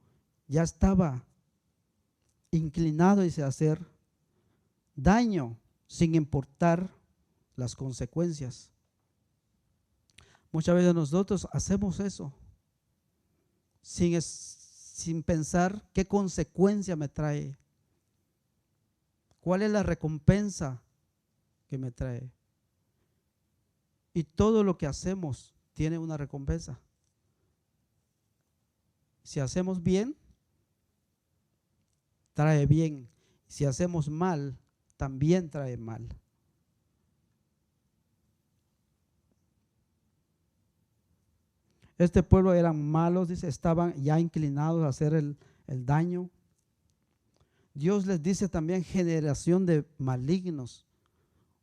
ya estaba inclinado a hacer daño sin importar las consecuencias. Muchas veces nosotros hacemos eso sin pensar qué consecuencia me trae, cuál es la recompensa que me trae. Y todo lo que hacemos tiene una recompensa. Si hacemos bien, trae bien. Si hacemos mal, también trae mal. Este pueblo eran malos, dice, estaban ya inclinados a hacer el daño. Dios les dice también generación de malignos.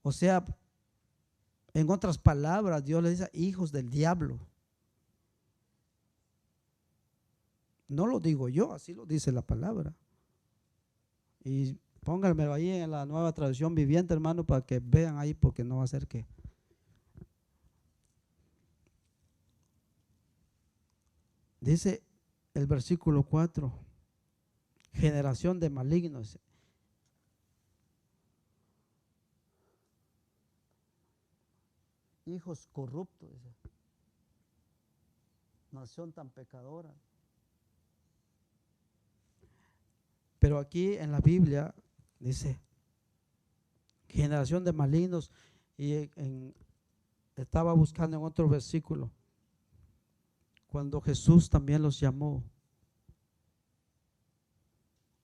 O sea, en otras palabras, Dios les dice hijos del diablo. No lo digo yo, así lo dice la palabra. Y pónganmelo ahí en la Nueva Traducción Viviente, hermano, para que vean ahí, porque no va a ser que. Dice el versículo 4, generación de malignos. Hijos corruptos, dice. Nación tan pecadora. Pero aquí en la Biblia dice generación de malignos, y estaba buscando en otro versículo cuando Jesús también los llamó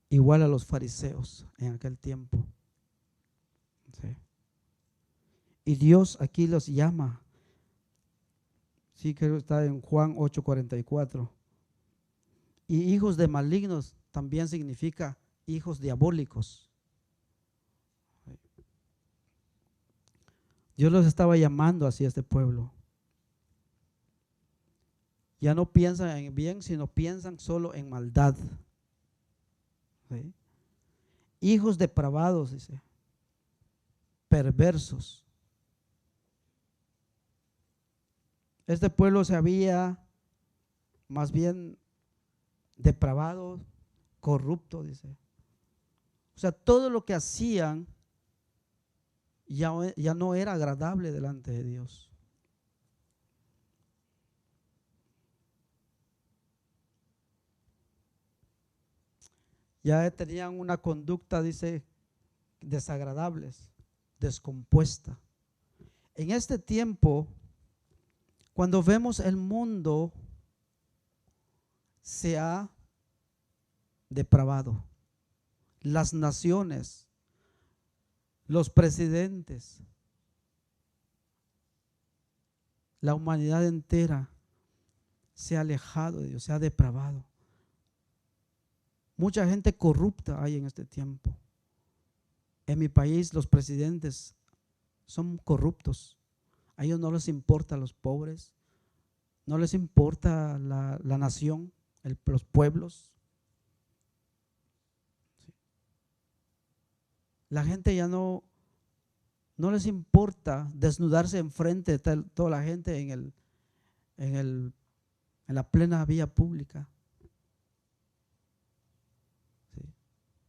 igual a los fariseos en aquel tiempo. Sí. Y Dios aquí los llama. Sí, creo que está en Juan 8:44. Y hijos de malignos también significa hijos diabólicos. Dios los estaba llamando así a este pueblo. Ya no piensan en bien, sino piensan solo en maldad. ¿Sí? Hijos depravados, dice, perversos. Este pueblo se había más bien depravado, corrupto, dice. O sea, todo lo que hacían ya no era agradable delante de Dios. Ya tenían una conducta, dice, desagradables, descompuesta. En este tiempo, cuando vemos el mundo se ha depravado, las naciones, los presidentes, la humanidad entera se ha alejado de Dios, se ha depravado. Mucha gente corrupta hay en este tiempo. En mi país los presidentes son corruptos. A ellos no les importa los pobres, no les importa la nación, los pueblos. La gente ya no les importa desnudarse enfrente de toda la gente en la plena vía pública.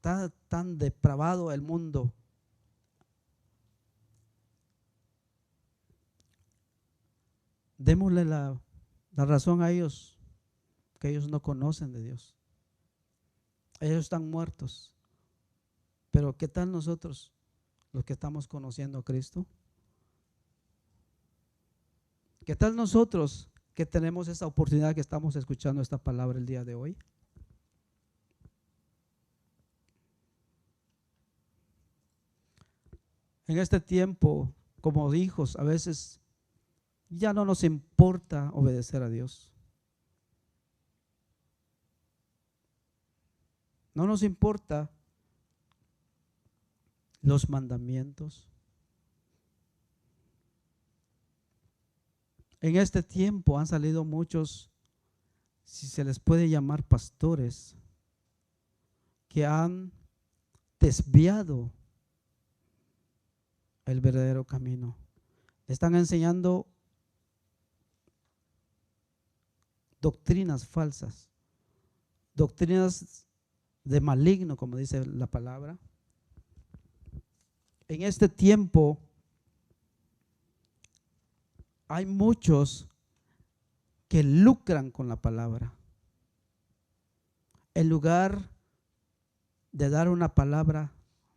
Está tan depravado el mundo. Démosle la razón a ellos, que ellos no conocen de Dios. Ellos están muertos. Pero ¿qué tal nosotros, los que estamos conociendo a Cristo? ¿Qué tal nosotros que tenemos esa oportunidad, que estamos escuchando esta palabra el día de hoy? En este tiempo, como hijos, a veces ya no nos importa obedecer a Dios. No nos importa los mandamientos. En este tiempo han salido muchos, si se les puede llamar pastores, que han desviado el verdadero camino. Están enseñando doctrinas falsas, doctrinas de maligno, como dice la palabra. En este tiempo hay muchos que lucran con la palabra. En lugar de dar una palabra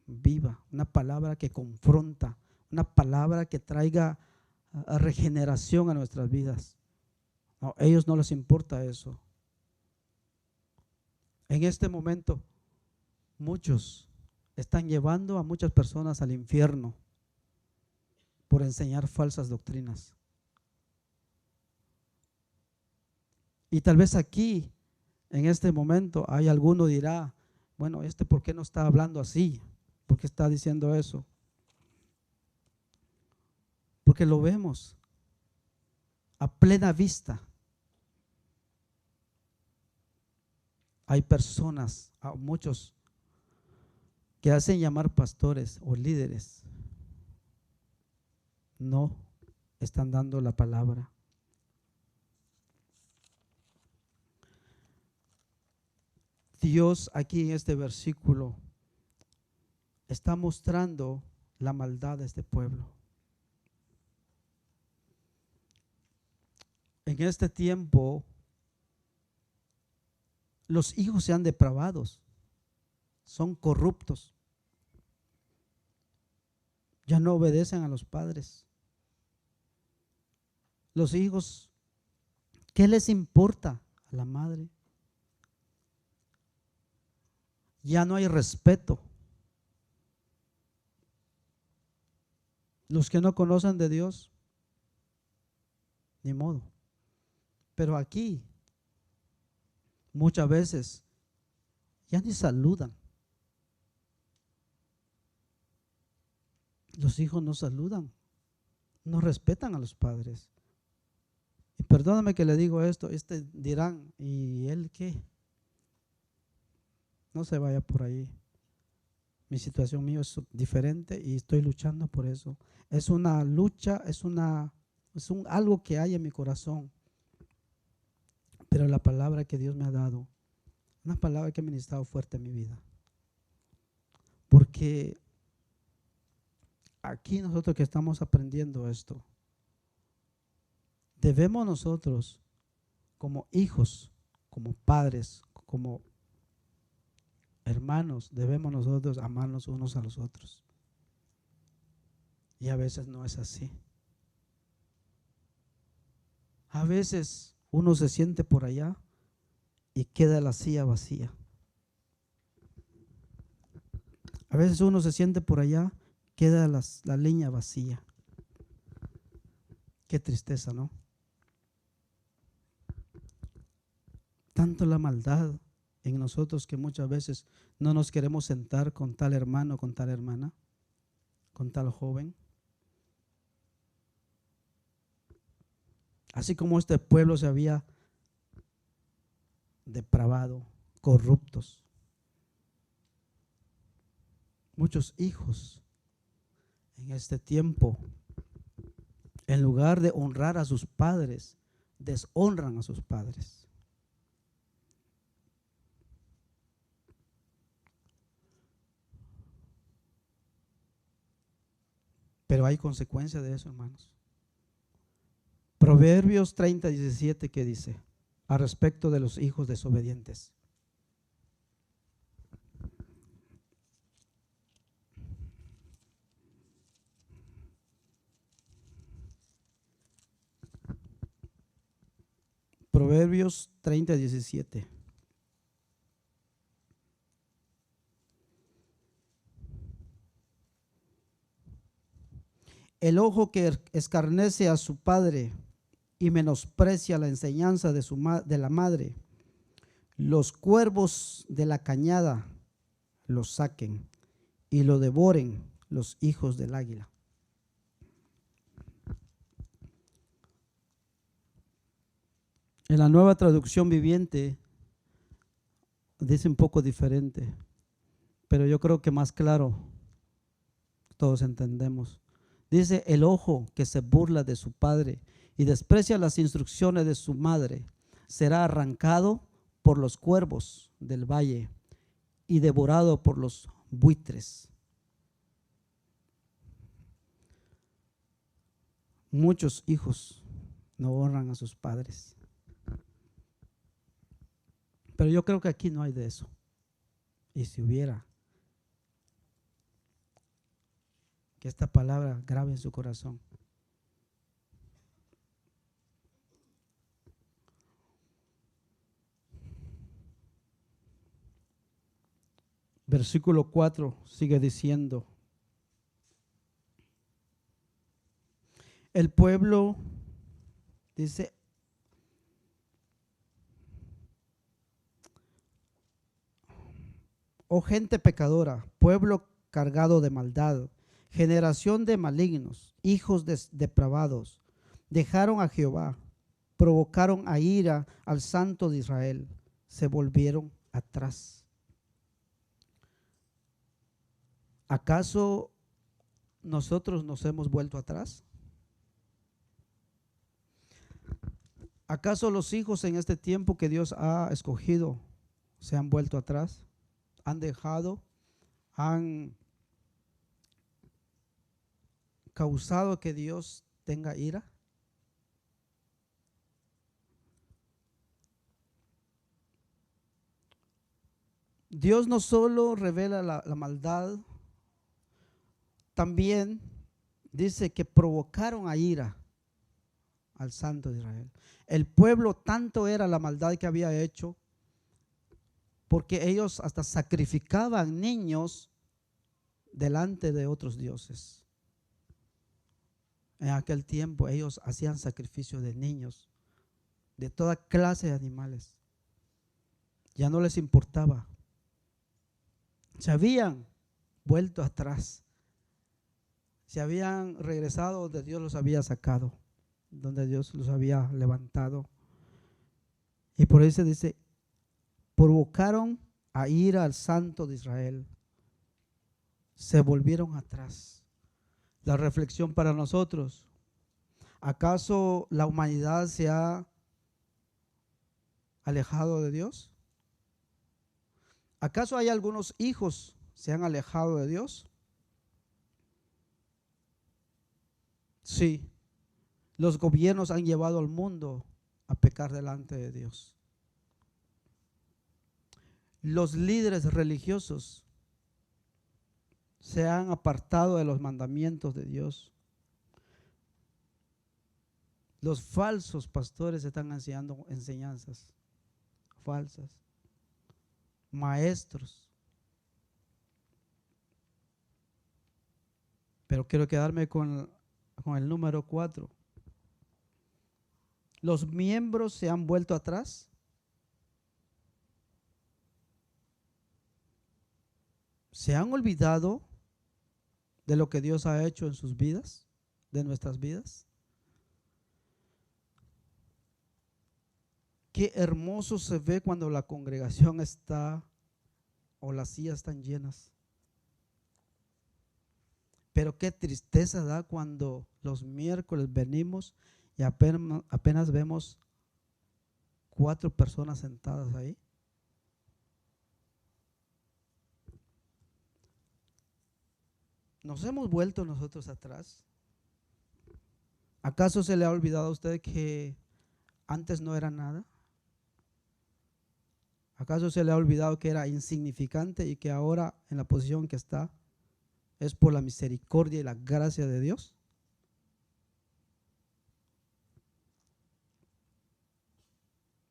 viva, una palabra que confronta, una palabra que traiga regeneración a nuestras vidas. No, a ellos no les importa eso. En este momento, muchos están llevando a muchas personas al infierno por enseñar falsas doctrinas. Y tal vez aquí, en este momento, hay alguno dirá, bueno, ¿por qué no está hablando así? ¿Por qué está diciendo eso? Porque lo vemos a plena vista. Hay personas, muchos, que hacen llamar pastores o líderes. No están dando la palabra. Dios aquí en este versículo está mostrando la maldad de este pueblo. En este tiempo, los hijos se han depravado, son corruptos, ya no obedecen a los padres. Los hijos, ¿qué les importa a la madre? Ya no hay respeto. Los que no conocen de Dios, ni modo. Pero aquí, muchas veces, ya ni saludan. Los hijos no saludan, no respetan a los padres. Y perdóname que le digo esto, dirán, ¿y él qué? No se vaya por ahí. Mi situación mía es diferente y estoy luchando por eso. Es una lucha, algo que hay en mi corazón. Pero la palabra que Dios me ha dado, una palabra que ha ministrado fuerte en mi vida. Porque aquí nosotros que estamos aprendiendo esto, debemos nosotros como hijos, como padres, como hermanos, debemos nosotros amarnos unos a los otros. Y a veces no es así. A veces uno se siente por allá y queda la silla vacía. A veces uno se siente por allá, queda la leña vacía. Qué tristeza, ¿no? Tanto la maldad en nosotros que muchas veces no nos queremos sentar con tal hermano, con tal hermana, con tal joven. Así como este pueblo se había depravado, corruptos. Muchos hijos en este tiempo, en lugar de honrar a sus padres, deshonran a sus padres. Pero hay consecuencia de eso, hermanos. Proverbios 30:17, ¿qué dice a respecto de los hijos desobedientes? Proverbios 30:17. El ojo que escarnece a su padre y menosprecia la enseñanza de la madre, los cuervos de la cañada lo saquen y lo devoren los hijos del águila. En la Nueva Traducción Viviente dice un poco diferente, pero yo creo que más claro, todos entendemos. Dice: el ojo que se burla de su padre y desprecia las instrucciones de su madre será arrancado por los cuervos del valle y devorado por los buitres. Muchos hijos no honran a sus padres, pero yo creo que aquí no hay de eso. Y si hubiera, que esta palabra grabe en su corazón. Versículo 4 sigue diciendo: el pueblo, dice, oh gente pecadora, pueblo cargado de maldad, generación de malignos, hijos depravados, dejaron a Jehová, provocaron a ira al Santo de Israel, se volvieron atrás. ¿Acaso nosotros nos hemos vuelto atrás? ¿Acaso los hijos en este tiempo que Dios ha escogido se han vuelto atrás? ¿Han dejado? ¿Han causado que Dios tenga ira? Dios no solo revela la maldad, también dice que provocaron a ira al Santo de Israel. El pueblo, tanto era la maldad que había hecho, porque ellos hasta sacrificaban niños delante de otros dioses. En aquel tiempo ellos hacían sacrificio de niños, de toda clase de animales. Ya no les importaba. Se habían vuelto atrás. Se habían regresado donde Dios los había sacado, donde Dios los había levantado. Y por eso dice: provocaron a ira al Santo de Israel, se volvieron atrás. La reflexión para nosotros: ¿acaso la humanidad se ha alejado de Dios? ¿Acaso hay algunos hijos que se han alejado de Dios? Sí, los gobiernos han llevado al mundo a pecar delante de Dios. Los líderes religiosos se han apartado de los mandamientos de Dios. Los falsos pastores están enseñando enseñanzas falsas. Maestros. Pero quiero quedarme con el número 4. Los miembros se han vuelto atrás. ¿Se han olvidado de lo que Dios ha hecho en sus vidas, de nuestras vidas? Qué hermoso se ve cuando la congregación está o las sillas están llenas. Pero qué tristeza da cuando los miércoles venimos y apenas vemos 4 personas sentadas ahí. ¿Nos hemos vuelto nosotros atrás? ¿Acaso se le ha olvidado a usted que antes no era nada? ¿Acaso se le ha olvidado que era insignificante y que ahora en la posición que está es por la misericordia y la gracia de Dios?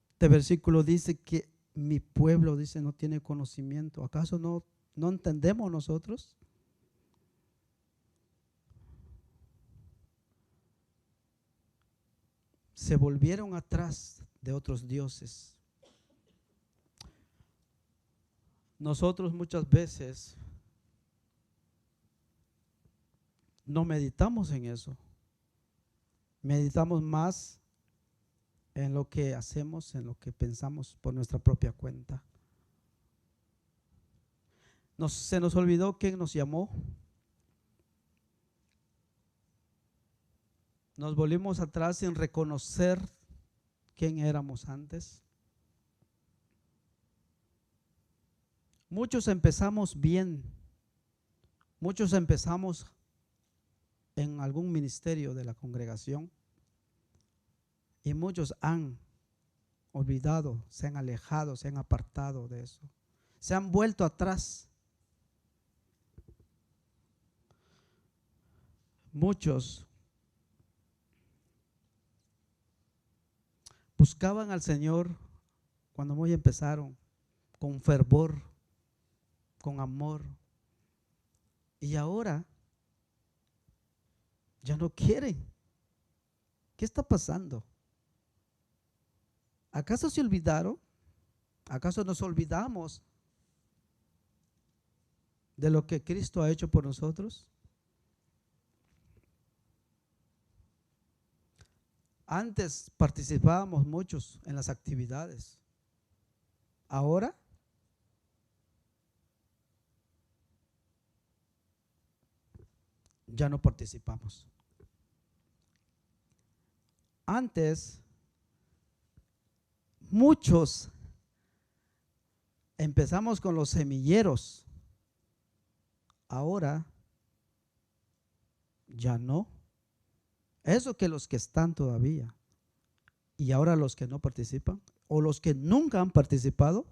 Este versículo dice que mi pueblo, dice, no tiene conocimiento. ¿Acaso no entendemos nosotros? Se volvieron atrás de otros dioses. Nosotros muchas veces no meditamos en eso. Meditamos más en lo que hacemos, en lo que pensamos por nuestra propia cuenta. Se nos olvidó quién nos llamó. Nos volvimos atrás sin reconocer quién éramos antes. Muchos empezamos bien. Muchos empezamos en algún ministerio de la congregación. Y muchos han olvidado, se han alejado, se han apartado de eso. Se han vuelto atrás. Muchos buscaban al Señor cuando muy empezaron, con fervor, con amor. Y ahora ya no quieren. ¿Qué está pasando? ¿Acaso se olvidaron? ¿Acaso nos olvidamos de lo que Cristo ha hecho por nosotros? Antes participábamos muchos en las actividades. Ahora ya no participamos. Antes muchos empezamos con los semilleros. Ahora ya no. Eso que los que están todavía y ahora los que no participan o los que nunca han participado.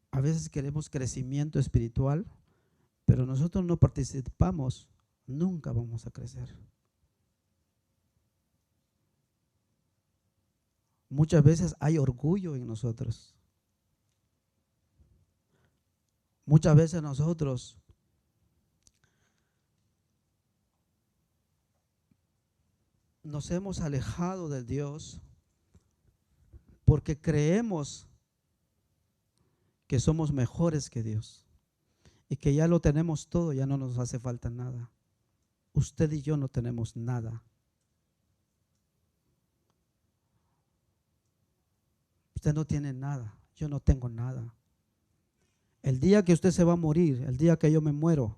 A veces queremos crecimiento espiritual, pero nosotros no participamos, nunca vamos a crecer. Muchas veces hay orgullo en nosotros. Muchas veces nosotros nos hemos alejado de Dios porque creemos que somos mejores que Dios y que ya lo tenemos todo, ya no nos hace falta nada. Usted y yo no tenemos nada. Usted no tiene nada, yo no tengo nada. El día que usted se va a morir, el día que yo me muero,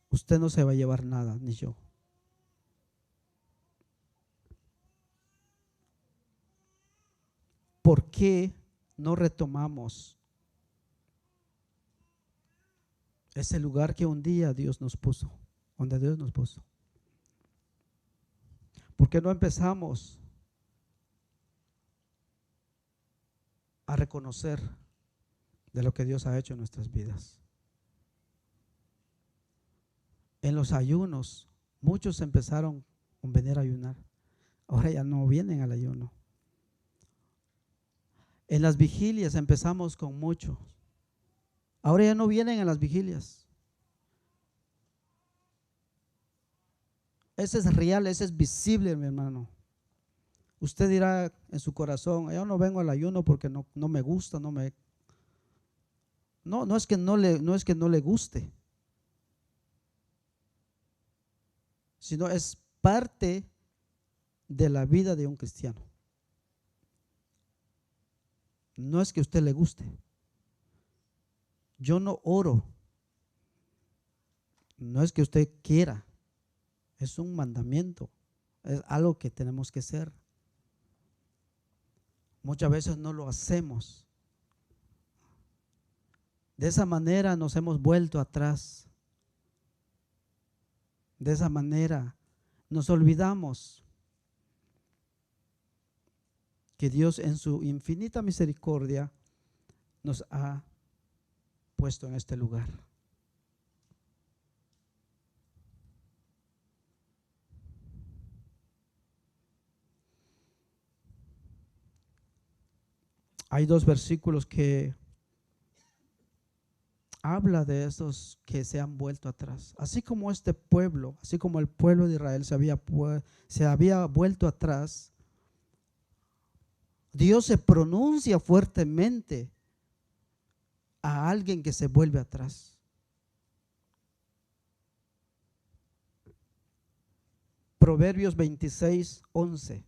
usted no se va a llevar nada, ni yo. ¿Por qué no retomamos ese lugar que un día Dios nos puso, donde Dios nos puso? ¿Por qué no empezamos a reconocer de lo que Dios ha hecho en nuestras vidas? En los ayunos, muchos empezaron con venir a ayunar. Ahora ya no vienen al ayuno. En las vigilias empezamos con muchos. Ahora ya no vienen a las vigilias. Ese es real, ese es visible, mi hermano. Usted dirá en su corazón, yo no vengo al ayuno porque no me gusta, no es que no le guste, sino es parte de la vida de un cristiano. No es que a usted le guste. Yo no oro. No es que usted quiera. Es un mandamiento. Es algo que tenemos que hacer. Muchas veces no lo hacemos De esa manera nos hemos vuelto atrás. De esa manera nos olvidamos que Dios en su infinita misericordia nos ha puesto en este lugar. Hay dos versículos que habla de esos que se han vuelto atrás. Así como este pueblo, así como el pueblo de Israel se había vuelto atrás, Dios se pronuncia fuertemente a alguien que se vuelve atrás. Proverbios 26:11.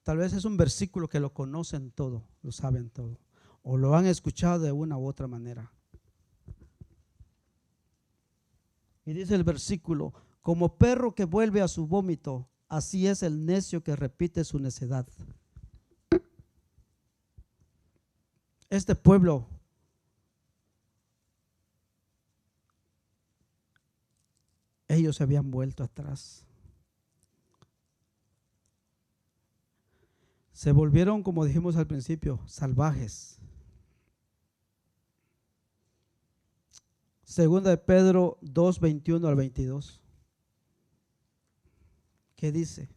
Tal vez es un versículo que lo conocen todo, lo saben todo, o lo han escuchado de una u otra manera. Y dice el versículo: como perro que vuelve a su vómito, así es el necio que repite su necedad. Este pueblo ellos se habían vuelto atrás. Se volvieron, como dijimos al principio, salvajes. Segunda de Pedro 2:21 al 22. ¿Qué dice?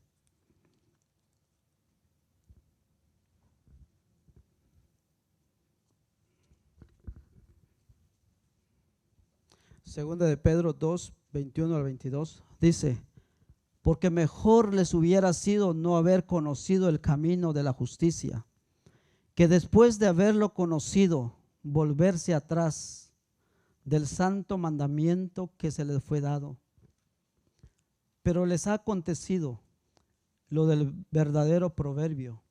Segunda de Pedro 2:21 al 22 dice: porque mejor les hubiera sido no haber conocido el camino de la justicia, que después de haberlo conocido, volverse atrás del santo mandamiento que se les fue dado. Pero les ha acontecido lo del verdadero proverbio: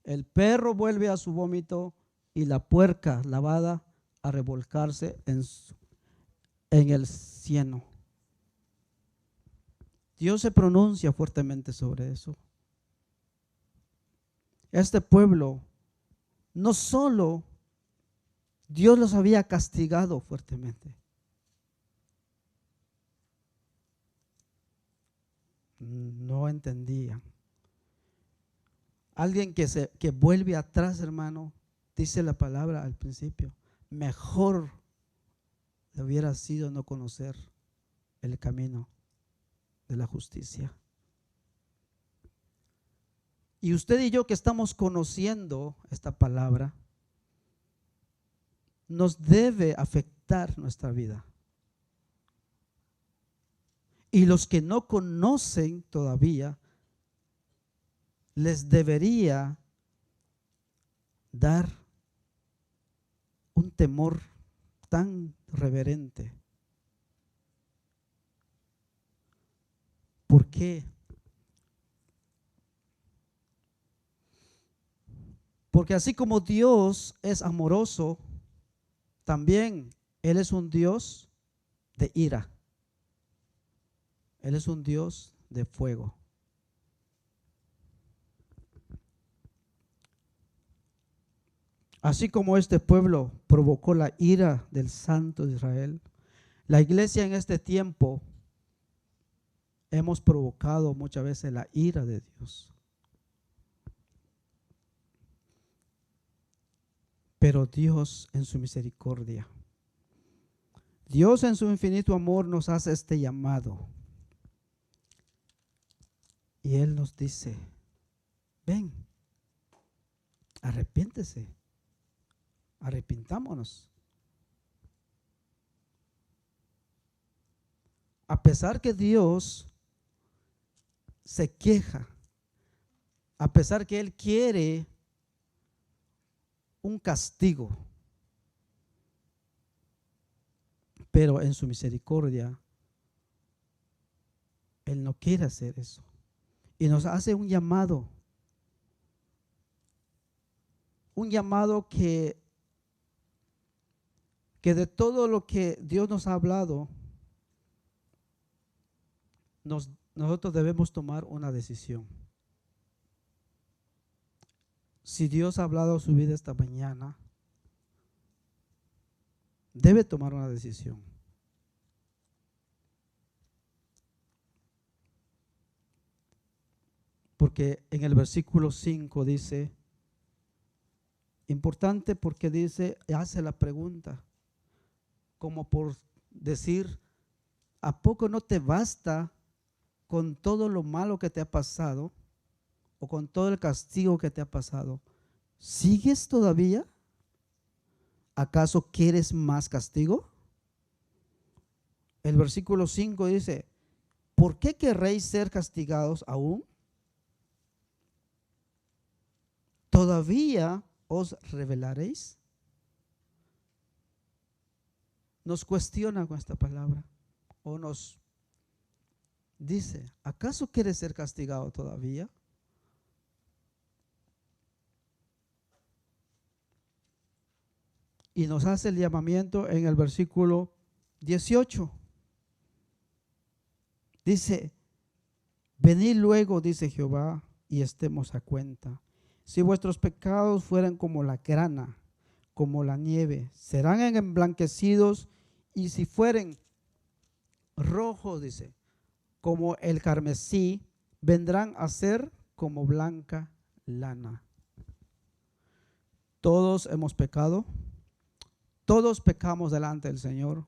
el perro vuelve a su vómito y la puerca lavada a revolcarse en el cieno. Dios se pronuncia fuertemente sobre eso. Este pueblo, no solo Dios los había castigado fuertemente, no entendían. Alguien que vuelve atrás, hermano, dice la palabra al principio: mejor le hubiera sido no conocer el camino de la justicia. Y usted y yo que estamos conociendo esta palabra, nos debe afectar nuestra vida. Y los que no conocen todavía, les debería dar un temor tan reverente. ¿Por qué? Porque así como Dios es amoroso, también Él es un Dios de ira. Él es un Dios de fuego. Así como este pueblo provocó la ira del Santo de Israel, la iglesia en este tiempo hemos provocado muchas veces la ira de Dios. Pero Dios en su misericordia, Dios en su infinito amor nos hace este llamado. Y Él nos dice: ven, arrepiéntese, arrepintámonos. A pesar que Dios se queja, a pesar que Él quiere un castigo, pero en su misericordia Él no quiere hacer eso. Y nos hace un llamado que de todo lo que Dios nos ha hablado, nosotros debemos tomar una decisión. si Dios ha hablado a su vida esta mañana, debe tomar una decisión. Porque en el versículo 5 dice, importante porque dice, hace la pregunta, como por decir, ¿a poco no te basta con todo lo malo que te ha pasado o con todo el castigo que te ha pasado? ¿Sigues todavía? ¿Acaso quieres más castigo? El versículo 5 dice, ¿por qué querréis ser castigados aún? ¿Todavía os rebelaréis? Nos cuestiona con esta palabra o nos dice, ¿acaso quieres ser castigado todavía? Y nos hace el llamamiento en el versículo 18. Dice, venid luego, dice Jehová, y estemos a cuenta. Si vuestros pecados fueran como la grana, como la nieve, serán emblanquecidos, y si fueren rojos, dice, como el carmesí, vendrán a ser como blanca lana. Todos hemos pecado, todos pecamos delante del Señor,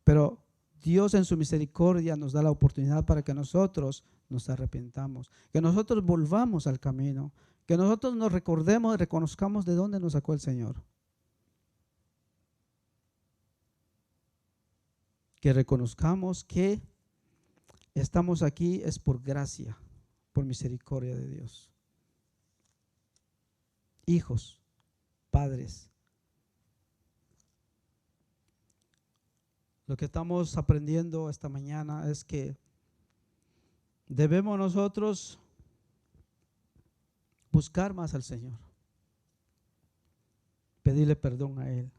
pero Dios en su misericordia nos da la oportunidad para que nosotros nos arrepintamos, que nosotros volvamos al camino, que nosotros nos recordemos y reconozcamos de dónde nos sacó el Señor. Que reconozcamos que estamos aquí es por gracia, por misericordia de Dios. Hijos, padres, lo que estamos aprendiendo esta mañana es que debemos nosotros buscar más al Señor, pedirle perdón a Él.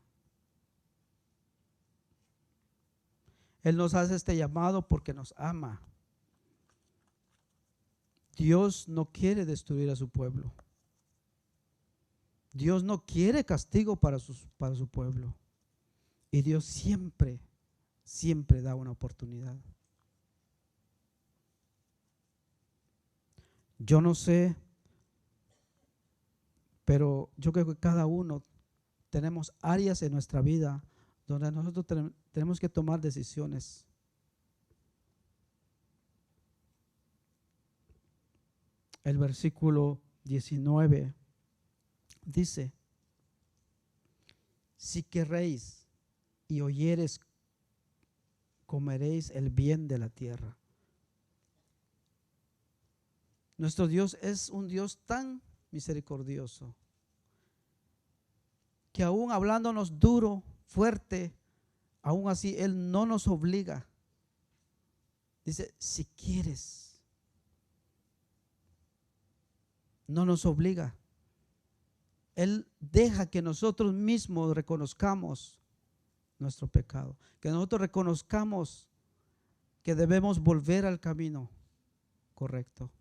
Él nos hace este llamado porque nos ama. Dios no quiere destruir a su pueblo. Dios no quiere castigo para su pueblo. Y Dios siempre da una oportunidad. Yo no sé, pero yo creo que cada uno tenemos áreas en nuestra vida donde nosotros tenemos que tomar decisiones. El versículo 19 dice, si querréis y oyeres, comeréis el bien de la tierra. Nuestro Dios es un Dios tan misericordioso que aún hablándonos duro, fuerte, aún así Él no nos obliga. Dice, si quieres, no nos obliga. Él deja que nosotros mismos reconozcamos nuestro pecado, que nosotros reconozcamos que debemos volver al camino correcto,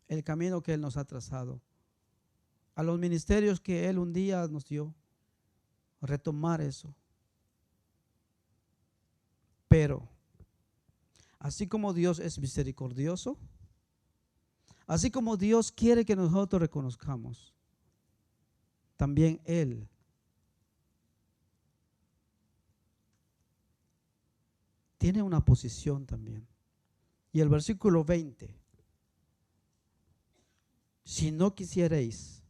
el camino que Él nos ha trazado, a los ministerios que Él un día nos dio, retomar eso. Pero así como Dios es misericordioso, así como Dios quiere que nosotros reconozcamos, también Él tiene una posición también. Y el versículo 20, si no quisierais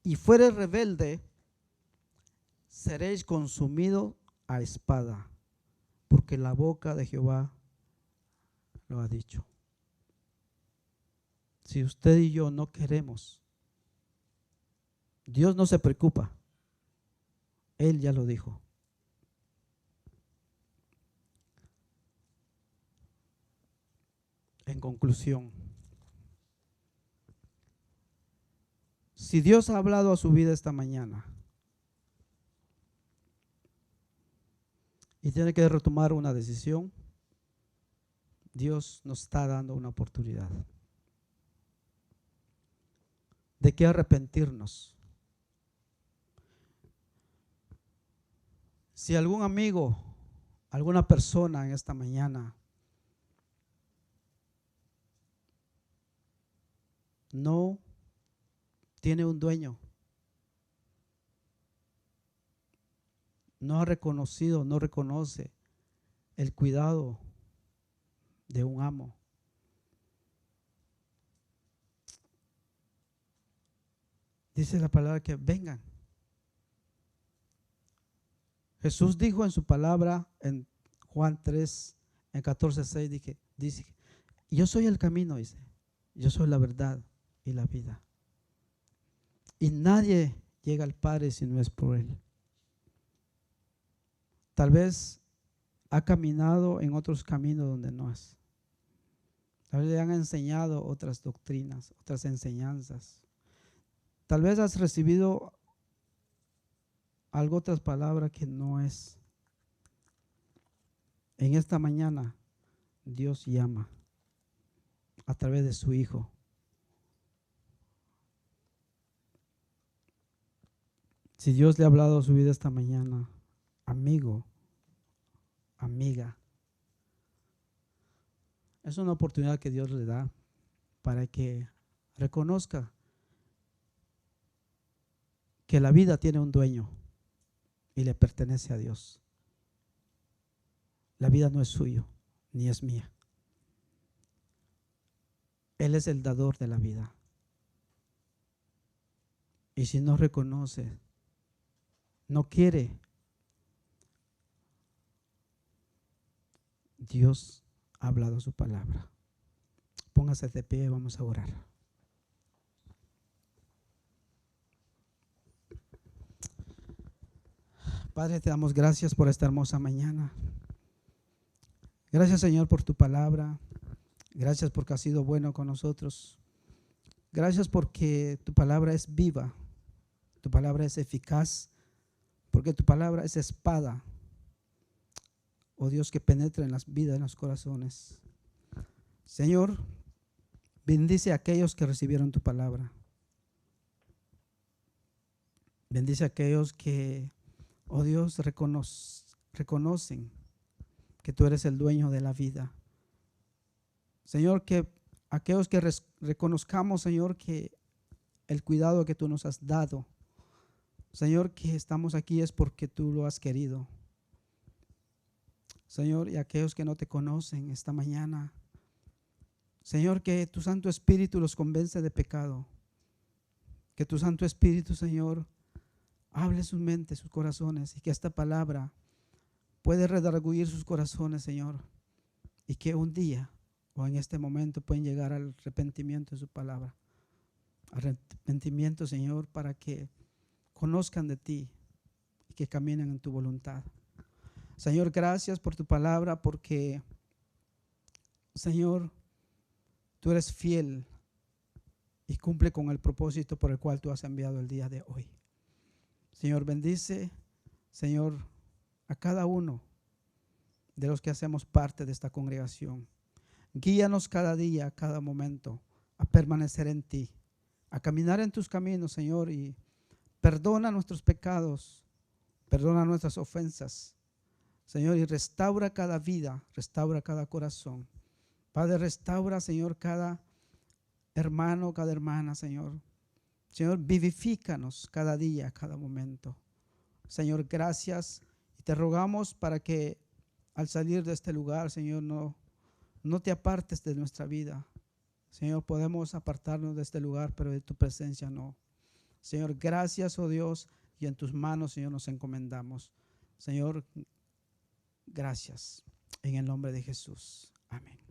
y fuereis rebelde, seréis consumidos a espada, porque la boca de Jehová lo ha dicho. Si usted y yo no queremos, Dios no se preocupa. Él ya lo dijo. En conclusión, si Dios ha hablado a su vida esta mañana y tiene que retomar una decisión, Dios nos está dando una oportunidad. de qué arrepentirnos. Si algún amigo, alguna persona en esta mañana no tiene un dueño, no ha reconocido, no reconoce el cuidado de un amo, dice la palabra que vengan. Jesús dijo en su palabra en Juan 3, en 14:6, dice, yo soy el camino, dice, yo soy la verdad y la vida. Y nadie llega al Padre si no es por Él. Tal vez ha caminado en otros caminos donde no es. Tal vez le han enseñado otras doctrinas, otras enseñanzas. Tal vez has recibido algo, otras palabras que no es. En esta mañana Dios llama a través de su Hijo. Si Dios le ha hablado a su vida esta mañana, amigo, amiga, es una oportunidad que Dios le da para que reconozca que la vida tiene un dueño y le pertenece a Dios. La vida no es suyo, ni es mía. Él es el dador de la vida. Y si no reconoce, no quiere, Dios ha hablado su palabra. Póngase de pie y vamos a orar. Padre, te damos gracias por esta hermosa mañana. Gracias, Señor, por tu palabra. Gracias porque has sido bueno con nosotros. Gracias porque tu palabra es viva. Tu palabra es eficaz. Porque tu palabra es espada. Oh Dios, que penetra en las vidas, en los corazones. Señor, bendice a aquellos que recibieron tu palabra. Bendice a aquellos que, oh Dios, reconocen que tú eres el dueño de la vida. Señor, que aquellos que reconozcamos, Señor, que el cuidado que tú nos has dado, Señor, que estamos aquí es porque tú lo has querido. Señor, y aquellos que no te conocen esta mañana, Señor, que tu Santo Espíritu los convence de pecado. Que tu Santo Espíritu, Señor, hable sus mentes, sus corazones, y que esta palabra puede redarguir sus corazones, Señor, y que un día o en este momento pueden llegar al arrepentimiento de su palabra. Arrepentimiento, Señor, para que conozcan de ti y que caminen en tu voluntad. Señor, gracias por tu palabra, porque, Señor, tú eres fiel y cumple con el propósito por el cual tú has enviado el día de hoy. Señor, bendice, Señor, a cada uno de los que hacemos parte de esta congregación. Guíanos cada día, cada momento, a permanecer en ti, a caminar en tus caminos, Señor, y perdona nuestros pecados, perdona nuestras ofensas, Señor, y restaura cada vida, restaura cada corazón. Padre, restaura, Señor, cada hermano, cada hermana, Señor. Señor, vivifícanos cada día, cada momento. Señor, gracias, y te rogamos para que al salir de este lugar, Señor, no te apartes de nuestra vida. Señor, podemos apartarnos de este lugar, pero de tu presencia no. Señor, gracias, oh Dios, y en tus manos, Señor, nos encomendamos. Señor, gracias. En el nombre de Jesús. Amén.